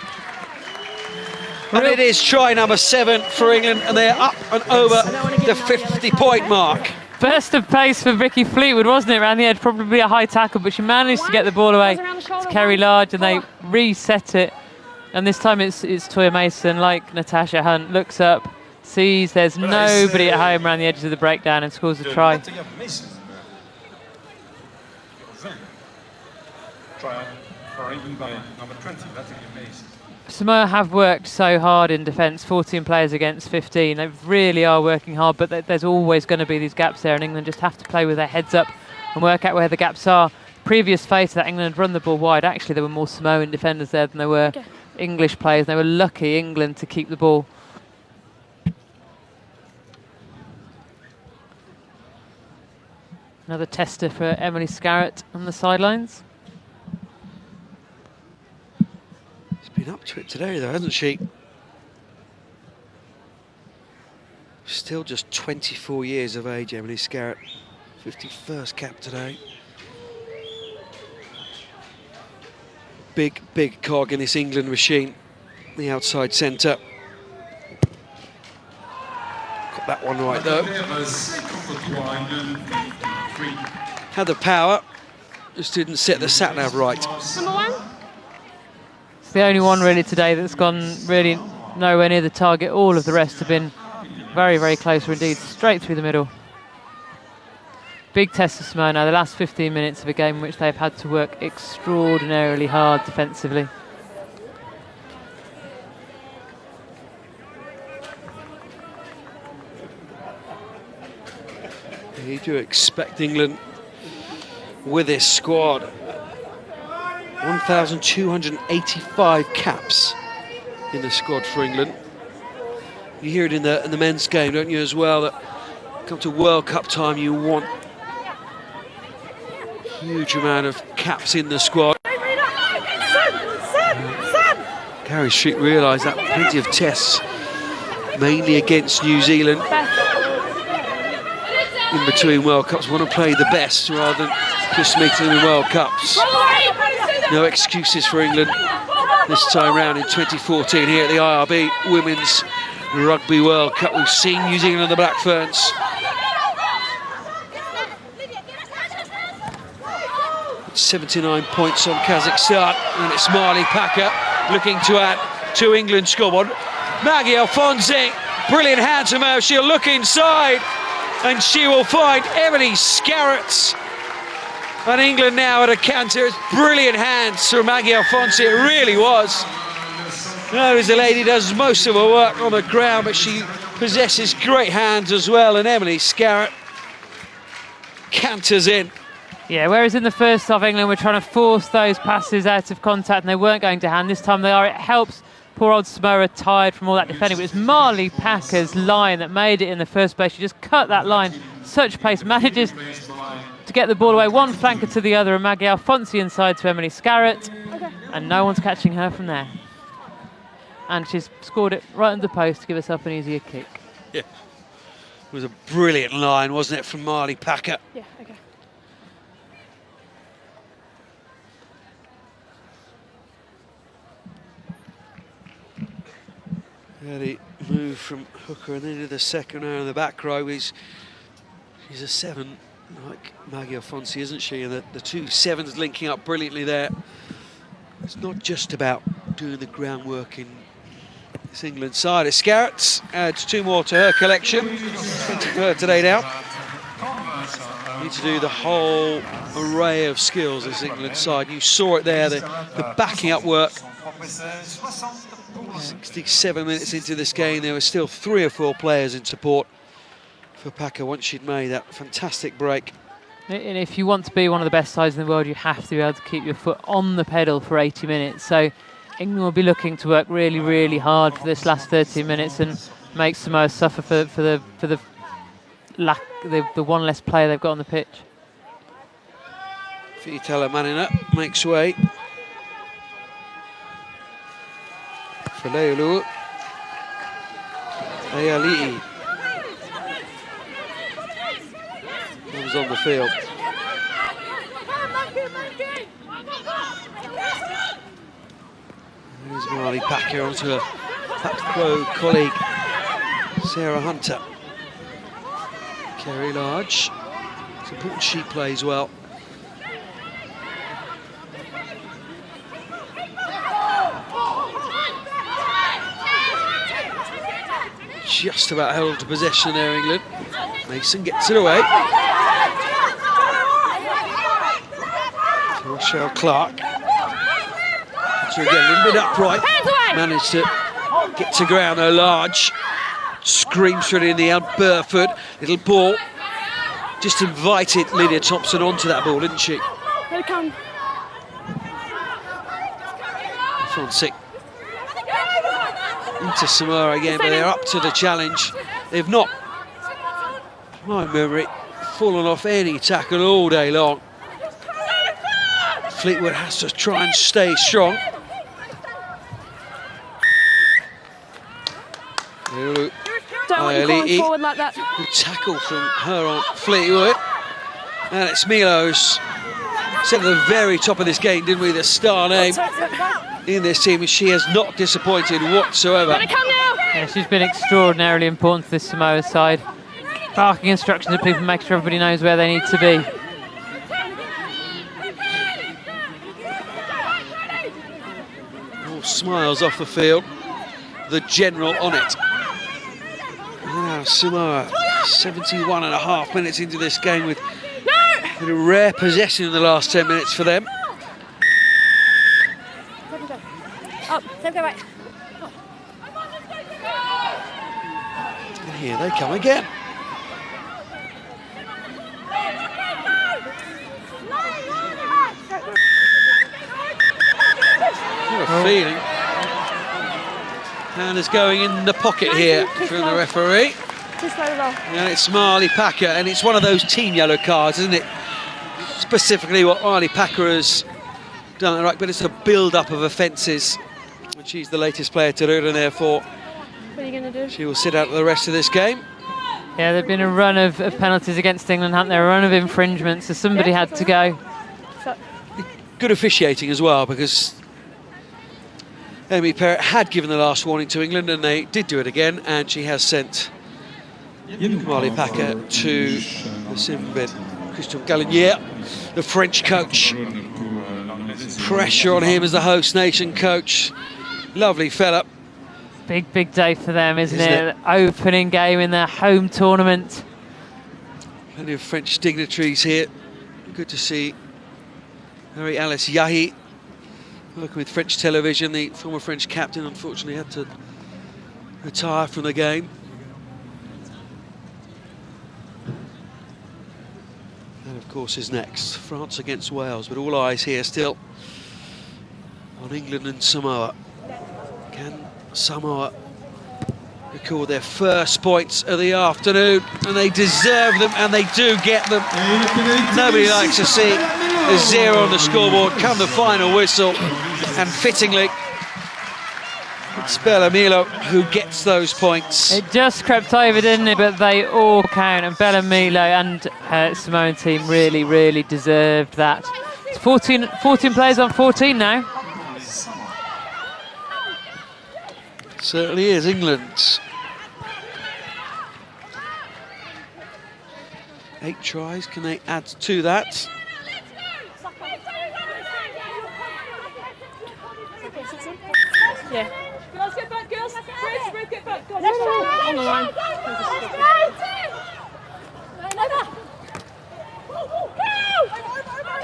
And it is try number 7 for England, and they're up and over the 50-point mark. Burst of pace for Vicky Fleetwood, wasn't it, around the edge? Probably a high tackle, but she managed to get the ball away to Kerry Large, and they reset it. And this time it's Toya Mason, like Natasha Hunt, looks up, sees there's nobody at home around the edges of the breakdown and scores a try. Samoa have worked so hard in defence, 14 players against 15. They really are working hard, but there's always going to be these gaps there, and England just have to play with their heads up and work out where the gaps are. Previous phase to that, England had run the ball wide. Actually, there were more Samoan defenders there than there were English players. They were lucky, England, to keep the ball. Another tester for Emily Scarrett on the sidelines. Been up to it today though, hasn't she? Still just 24 years of age, Emily Scarrett. 51st cap today. Big cog in this England machine. The outside centre. Got that one right though. Had the power, just didn't set the sat-nav right. Number 1. The only one really today that's gone really nowhere near the target. All of the rest have been very, very close, or indeed straight through the middle. Big test for Samoa now, the last 15 minutes of a game in which they've had to work extraordinarily hard defensively. You do expect England with this squad. 1,285 caps in the squad for England. You hear it in the men's game, don't you, as well, that come to World Cup time, you want a huge amount of caps in the squad. Gary Street realised that plenty of tests, mainly against New Zealand, in between World Cups, want to play the best rather than just making them in World Cups. No excuses for England this time round in 2014 here at the IRB Women's Rugby World Cup. We've seen New Zealand and the Black Ferns. It's 79 points on Kazakhstan, and it's Marley Packer looking to add to England's scoreboard. Maggie Alfonsi, brilliant hands from her. She'll look inside, and she will find Emily Scarrett. And England now at a canter. It's brilliant hands from Maggie Alfonsi, it really was. Knows the lady does most of her work on the ground, but she possesses great hands as well, and Emily Scarrett canters in. Yeah, whereas in the first half, England were trying to force those passes out of contact and they weren't going to hand. This time they are. It helps poor old Samoa, tired from all that defending, but it's Marley Packer's line that made it in the first place. She just cut that line, such pace, manages to get the ball away, one flanker to the other, and Maggie Alfonsi inside to Emily Scarrett, and no one's catching her from there. And she's scored it right under the post to give herself an easier kick. Yeah, it was a brilliant line, wasn't it, from Marley Packer? Yeah, okay. Early move from hooker and into the second row in the back row. She's a 7, like Maggie Alfonsi, isn't she? And the two 7s linking up brilliantly there. It's not just about doing the groundwork in this England side. Scarrett adds 2 more to her collection. 20 for her today now. Need to do the whole array of skills this England side. You saw it there, the backing up work. 67 minutes into this game, there were still 3 or 4 players in support for Packer once she'd made that fantastic break. And if you want to be one of the best sides in the world, you have to be able to keep your foot on the pedal for 80 minutes. So England will be looking to work really, really hard for this last 30 minutes and make Samoa suffer for the one less player they've got on the pitch. Fitala manning up, makes way. Faleulu. Ayali'i comes on the field. Here's Marley Packer onto her back row colleague Sarah Hunter. Kerry Large. It's important she plays well. Just about held to possession there, England. Mason gets it away. To Rochelle Clark. So again, a little bit upright. Managed to get to ground though. Large screams for it in the air. Burford, little ball. Just invited Lydia Thompson onto that ball, didn't she? Here it comes. Fonsick. Into Samoa again, but they're up to the challenge. They've not, my memory, fallen off any tackle all day long. Fleetwood has to try and stay strong. Don't want you going forward like that. Good tackle from her on Fleetwood. And it's Milo's. Set at the very top of this game, didn't we? The star name in this team, and she has not disappointed whatsoever. Yeah, she's been extraordinarily important to this Samoa side. Barking instructions to people, making sure everybody knows where they need to be. All smiles off the field. The general on it. Now Samoa, 71.5 minutes into this game with a rare possession in the last 10 minutes for them. Up, go right. And here they come again. What a feeling. Hand is going in the pocket here from the referee. And it's Marley Packer, and it's one of those team yellow cards, isn't it? Specifically what Marley Packer has done, right? But it's a build-up of offences, and she's the latest player to do it, and therefore what are you going to do? She will sit out the rest of this game. Yeah, there've been a run of penalties against England, haven't there? A run of infringements, so somebody had to go. Good officiating as well, because Amy Perrott had given the last warning to England, and they did do it again, and she has sent Marley Packer to the Simbin. Christophe Galinier, the French coach. Pressure on him as the host nation coach. Lovely fella. Big day for them, isn't it? Opening game in their home tournament. Plenty of French dignitaries here. Good to see Marie-Alice Yahi working with French television. The former French captain unfortunately had to retire from the game. And of course is next, France against Wales, but all eyes here still on England and Samoa. Can Samoa record their first points of the afternoon? And they deserve them, and they do get them. Nobody likes to see a 0 on the scoreboard come the final whistle, and fittingly it's Bella Milo who gets those points. It just crept over, didn't it? But they all count, and Bella Milo and her Samoan team really deserved that. It's 14 players on 14 now. Certainly is England. 8 tries, can they add to that? Yeah. Girls, get back, girls. Chris, get back. Go on, On the line.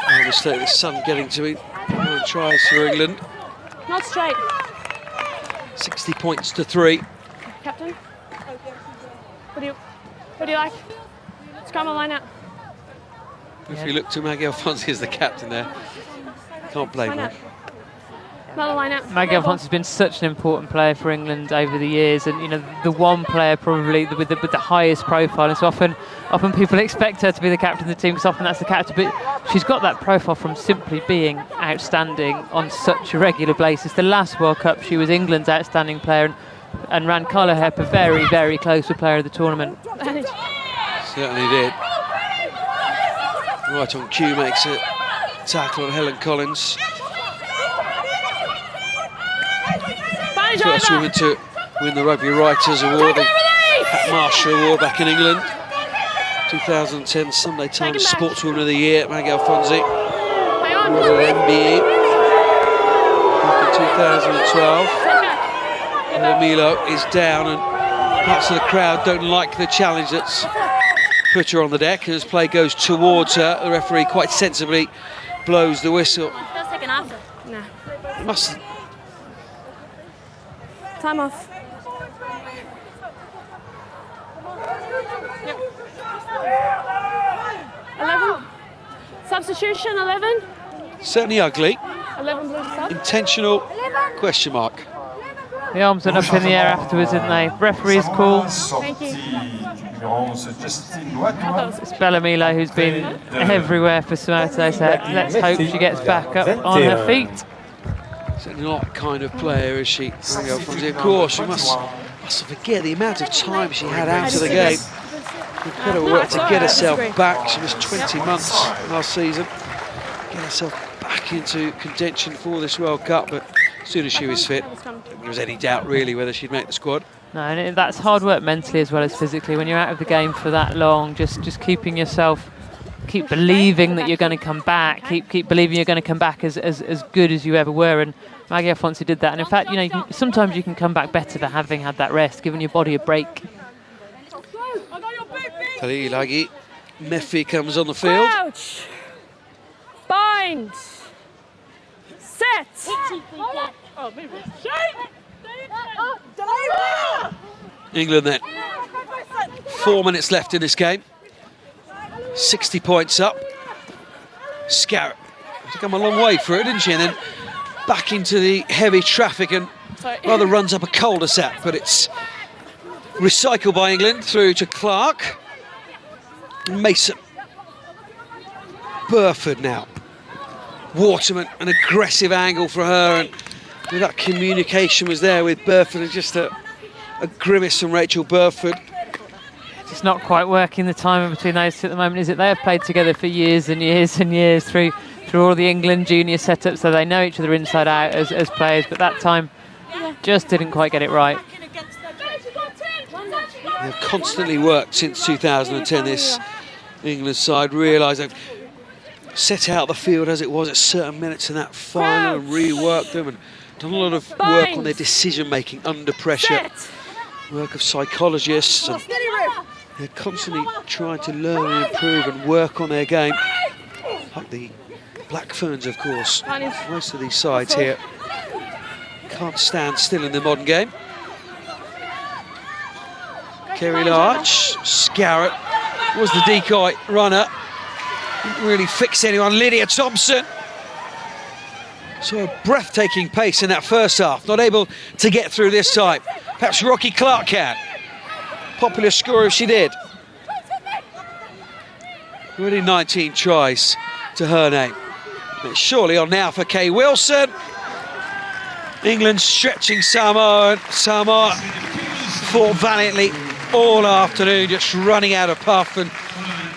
No mistake, the sun getting to me. 9 tries for England. Not straight. 60 points to 3. Captain? What do you like? Let's come on line out. If you look to Maggie Alfonsi as the captain there, can't blame her. Another line out. Maggie Alphonse has been such an important player for England over the years, and the one player probably with the highest profile. And so often people expect her to be the captain of the team because often that's the captain, but she's got that profile from simply being outstanding on such a regular basis. The last World Cup, she was England's outstanding player and ran Carla Hepper very, very close to player of the tournament. Certainly did. Right on cue, makes a tackle on Helen Collins. First woman to win the Rugby Writers Award, the Pat Marshall Award back in England. 2010 Sunday Times Sportswoman of the Year, Maggie Alphonse. Awarded an MBE back in 2012. Milo is down and parts of the crowd don't like the challenge that's put her on the deck. As play goes towards her, the referee quite sensibly blows the whistle. No. Must. Time off. Yep. 11. Substitution, 11. Certainly ugly. 11 blue sub. Intentional, question mark. The arms went up in the air afterwards, didn't they? Referee's call. Thank you. It's Bella Milo who's been everywhere for Samoa today, so let's hope she gets back up on her feet. Certainly not the kind of player, is she? Of course, we mustn't forget the amount of time she had out of the game. Incredible work to get herself back. She missed 20 months last season. Get herself back into contention for this World Cup, but as soon as she was fit, there was any doubt really whether she'd make the squad. No, and that's hard work mentally as well as physically. When you're out of the game for that long, just keeping yourself, keep believing that you're going to come back, keep believing you're going to come back as good as you ever were. And Maggie Alphonse did that. And in fact, sometimes you can come back better for having had that rest, giving your body a break. Talilagi Mephi comes on the field. Crouch. Bind. Set. England then. 4 minutes left in this game. 60 points up. Scarrett has come a long way through it, didn't she? And then back into the heavy traffic and rather runs up a cul-de-sac, but it's recycled by England through to Clark. Mason. Burford now. Waterman, an aggressive angle for her, and that communication was there with Burford, and just a grimace from Rachel Burford. It's not quite working the timing between those two at the moment, is it? They have played together for years and years and years through all the England junior setups, so they know each other inside out as players, but that time just didn't quite get it right. They've constantly worked since 2010, this England side. Realise they've set out the field as it was at certain minutes in that final and reworked them and done a lot of work on their decision-making under pressure. Work of psychologists, and they're constantly trying to learn and improve and work on their game. Like the Black Ferns, of course. Most of these sides here can't stand still in the modern game. Kerry Larch, Scarrett was the decoy runner. Didn't really fix anyone. Lydia Thompson. So a breathtaking pace in that first half. Not able to get through this time. Perhaps Rocky Clark can. Popular scorer if she did. Already 19 tries to her name. It's surely on now for Kay Wilson. England stretching Samoa. Samoa fought valiantly all afternoon, just running out of puff, and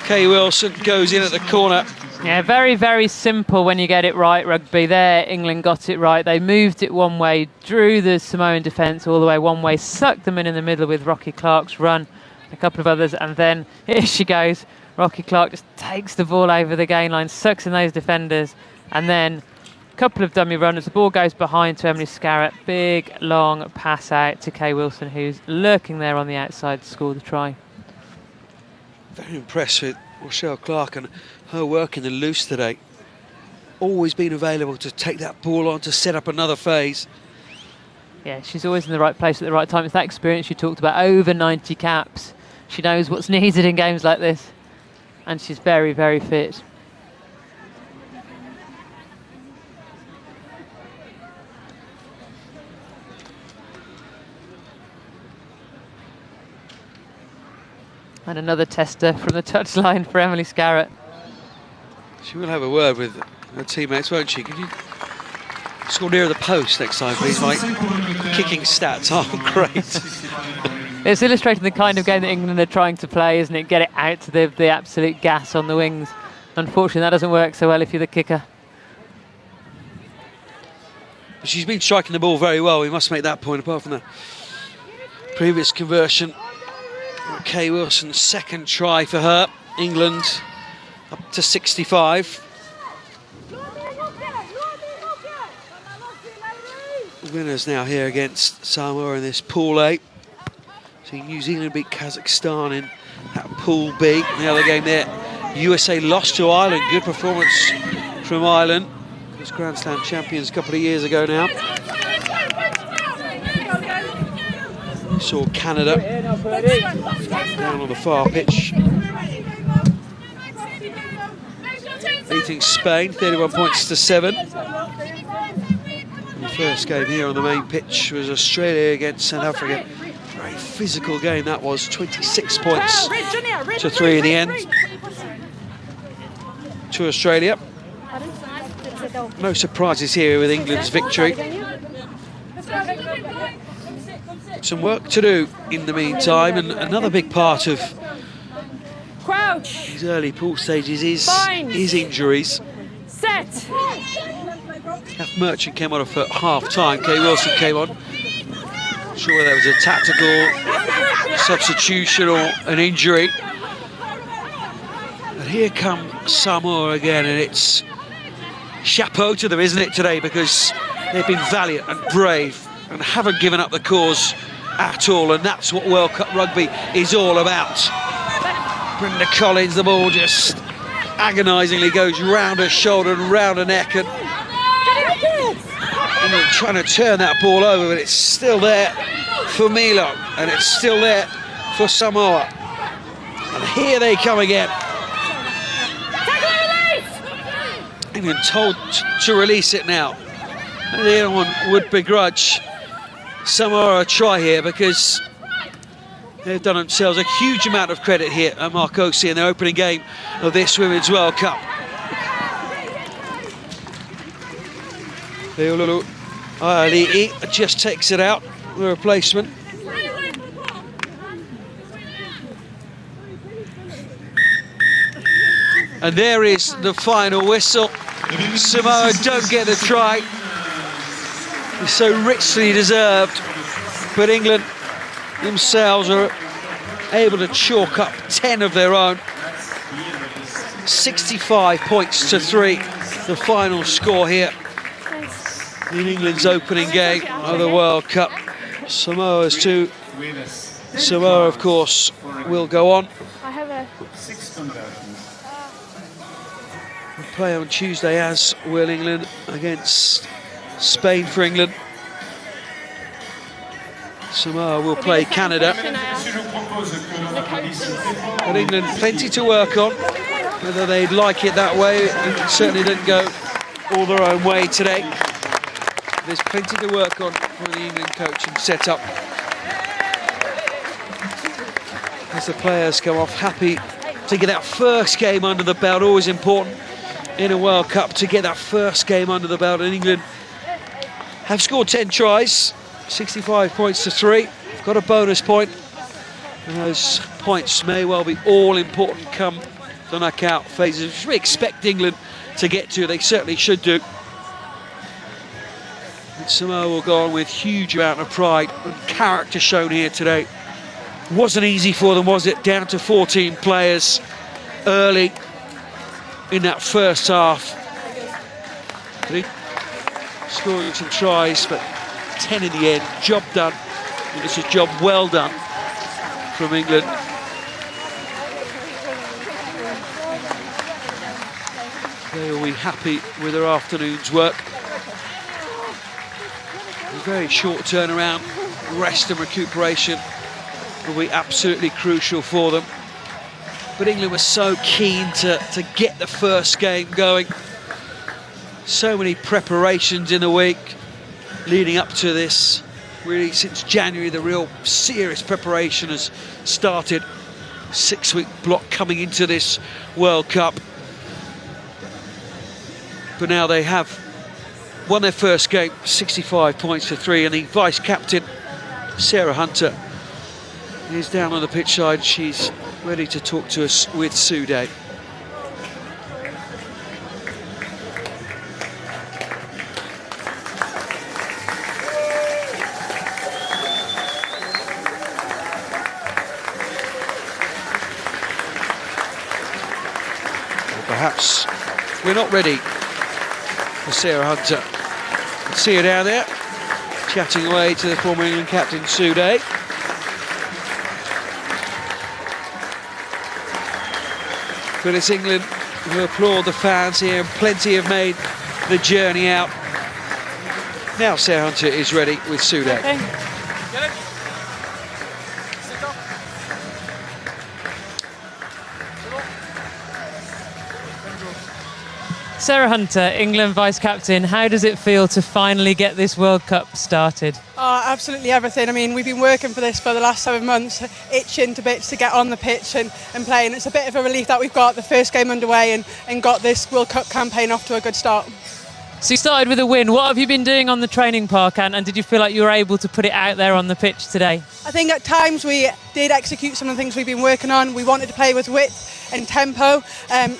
Kay Wilson goes in at the corner. Yeah, very, very simple when you get it right, rugby. There, England got it right. They moved it one way, drew the Samoan defence all the way one way, sucked them in the middle with Rocky Clark's run, a couple of others, and then here she goes. Rocky Clark just takes the ball over the gain line, sucks in those defenders, and then a couple of dummy runners. The ball goes behind to Emily Scarrett. Big, long pass out to Kay Wilson, who's lurking there on the outside to score the try. Very impressed with Rochelle Clark and her work in the loose today. Always been available to take that ball on, to set up another phase. Yeah, she's always in the right place at the right time. It's that experience you talked about, over 90 caps. She knows what's needed in games like this. And she's very, very fit. And another tester from the touchline for Emily Scarrett. She will have a word with her teammates, won't she? Can you score nearer the post next time, please? My kicking stats aren't great. It's illustrating the kind of game that England are trying to play, isn't it? Get it out to the absolute gas on the wings. Unfortunately, that doesn't work so well if you're the kicker. But she's been striking the ball very well, we must make that point, apart from the previous conversion. Kay Wilson's second try for her. England up to 65. Winners now here against Samoa in this Pool A. See New Zealand beat Kazakhstan in that Pool B. The other game there, USA lost to Ireland. Good performance from Ireland. It was Grand Slam champions a couple of years ago now. We saw Canada down on the far pitch, beating Spain 31 points to 7. The first game here on the main pitch was Australia against South Africa. Very physical game that was, 26 points to 3 in the end to Australia. No surprises here with England's victory. Some work to do in the meantime, and another big part of these early pool stages is injuries. Set. Kath Merchant came on for half-time. Kay Wilson came on. Not sure whether that was a tactical substitution or an injury. But here come Samoa again, and it's chapeau to them, isn't it, today, because they've been valiant and brave and haven't given up the cause at all, and that's what World Cup rugby is all about. Brenda Collins, the ball just agonisingly goes round her shoulder and round her neck, and they're trying to turn that ball over, but it's still there for Milo, and it's still there for Samoa. And here they come again. England told to release it now. And anyone would begrudge Samoa a try here, because they've done themselves a huge amount of credit here at Marcosi in their opening game of this Women's World Cup. Leolulu Ali'i just takes it out, the replacement. And there is the final whistle. Samoa don't get the try. It's so richly deserved, but England themselves are able to chalk up 10 of their own. 65 points to 3, the final score here in England's opening game of the World Cup. Samoa's 2. Samoa, of course, will go on. We'll play on Tuesday, as will England, against Spain for England. Samoa will play Canada. But England, plenty to work on. Whether they'd like it that way, it certainly didn't go all their own way today. There's plenty to work on for the England coaching setup. As the players come off happy to get that first game under the belt, always important in a World Cup to get that first game under the belt. And England have scored 10 tries, 65 points to 3. They've got a bonus point, and those points may well be all important come the knockout phases, which we expect England to get to. They certainly should do. And Samoa will go on with huge amount of pride and character shown here today. Wasn't easy for them, was it? Down to 14 players early in that first half. Scoring some tries, but 10 in the end. Job done. And it's a job well done from England. They will be happy with their afternoon's work. A very short turnaround, rest and recuperation will be absolutely crucial for them. But England was so keen to get the first game going. So many preparations in the week leading up to this. Really, since January, the real serious preparation has started. 6-week block coming into this World Cup. But now they have won their first game, 65 points to 3, and the vice-captain, Sarah Hunter, is down on the pitch side. She's ready to talk to us with Sude. Perhaps we're not ready for Sarah Hunter. See her down there, chatting away to the former England captain, Sude. But it's England who applaud the fans here, and plenty have made the journey out. Now Sarah Hunter is ready with Sude. Sarah Hunter, England vice-captain, how does it feel to finally get this World Cup started? Oh, absolutely everything. I mean, we've been working for this for the last 7 months, itching to bits to get on the pitch and play, and it's a bit of a relief that we've got the first game underway and got this World Cup campaign off to a good start. So you started with a win. What have you been doing on the training park, and did you feel like you were able to put it out there on the pitch today? I think at times we did execute some of the things we've been working on. We wanted to play with width and tempo.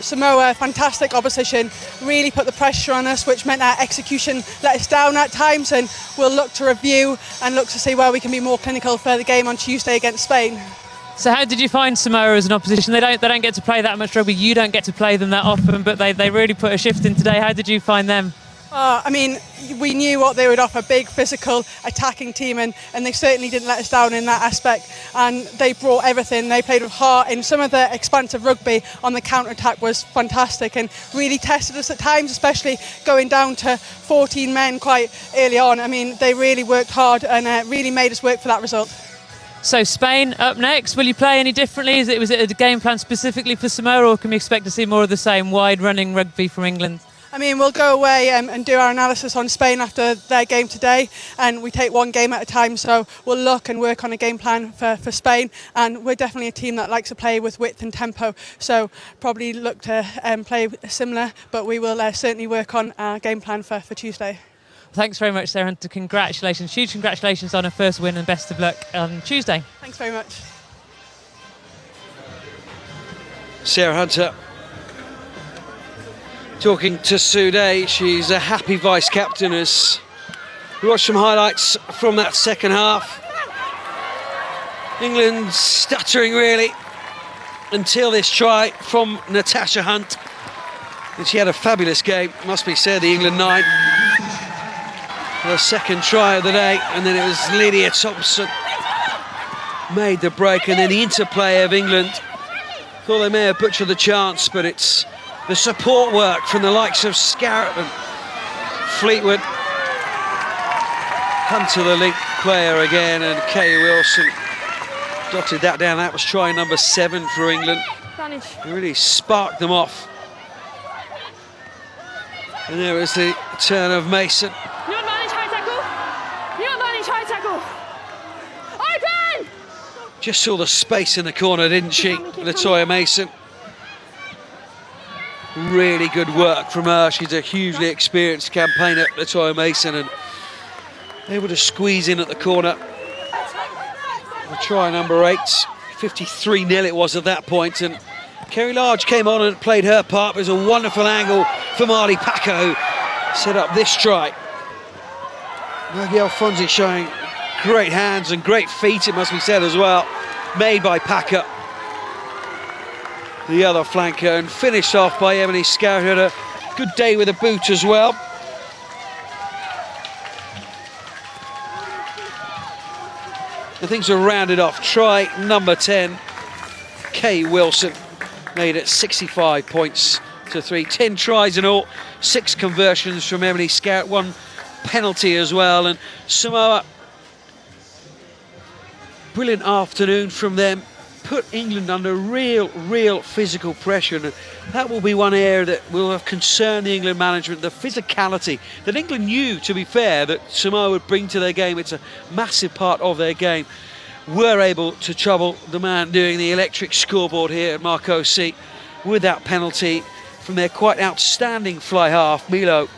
Samoa, fantastic opposition, really put the pressure on us, which meant our execution let us down at times, and we'll look to review and look to see where we can be more clinical for the game on Tuesday against Spain. So how did you find Samoa as an opposition? They don't get to play that much rugby. You don't get to play them that often, but they really put a shift in today. How did you find them? I mean, we knew what they would offer, big, physical, attacking team, and they certainly didn't let us down in that aspect, and they brought everything. They played with heart, and some of the expansive rugby on the counter-attack was fantastic and really tested us at times, especially going down to 14 men quite early on. I mean, they really worked hard and really made us work for that result. So Spain up next. Will you play any differently? Was it a game plan specifically for Samoa, or can we expect to see more of the same wide-running rugby from England? I mean, we'll go away and do our analysis on Spain after their game today, and we take one game at a time, so we'll look and work on a game plan for Spain, and we're definitely a team that likes to play with width and tempo, so probably look to play similar, but we will certainly work on our game plan for Tuesday. Thanks very much, Sarah Hunter. Congratulations, huge congratulations on her first win, and best of luck on Tuesday. Thanks very much. Sarah Hunter talking to Sude. She's a happy vice-captain as we watch some highlights from that second half. England stuttering really until this try from Natasha Hunt. And she had a fabulous game, must be said, the England 9. Her second try of the day, and then it was Lydia Thompson made the break, and then the interplay of England. Thought they may have butchered the chance, but it's the support work from the likes of Scarrett and Fleetwood. Hunter, the link player again, and Kay Wilson dotted that down. That was try number 7 for England. It really sparked them off. And there was the turn of Mason. New advantage, high tackle. New advantage, high tackle. Open! Just saw the space in the corner, didn't she, Latoya Mason? Really good work from her. She's a hugely experienced campaigner, Latoya Mason, and able to squeeze in at the corner. Try number 8, 53-0 it was at that point, and Kerry Large came on and played her part. It was a wonderful angle for Marley Packer, who set up this try. Maggie Alfonsi showing great hands and great feet, it must be said as well, made by Packer, the other flanker, and finished off by Emily Scarrett, who had a good day with a boot as well. The things are rounded off. Try number 10, Kay Wilson, made it 65 points to 3. 10 tries in all, 6 conversions from Emily Scarrett, 1 penalty as well, and Samoa, brilliant afternoon from them. Put England under real physical pressure, and that will be one area that will have concerned the England management, the physicality that England knew, to be fair, that Samoa would bring to their game. It's a massive part of their game. were able to trouble the man doing the electric scoreboard here at Marco C with that penalty from their quite outstanding fly half, Bella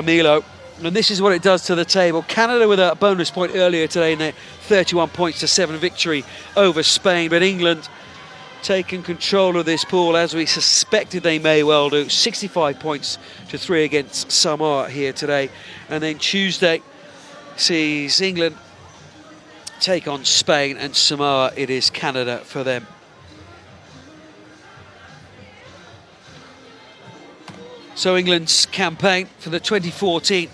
Milo. And this is what it does to the table. Canada with a bonus point earlier today in their 31 points to 7 victory over Spain, but England taking control of this pool as we suspected they may well do. 65 points to 3 against Samoa here today. And then Tuesday sees England take on Spain, and Samoa, it is Canada for them. So England's campaign for the 2014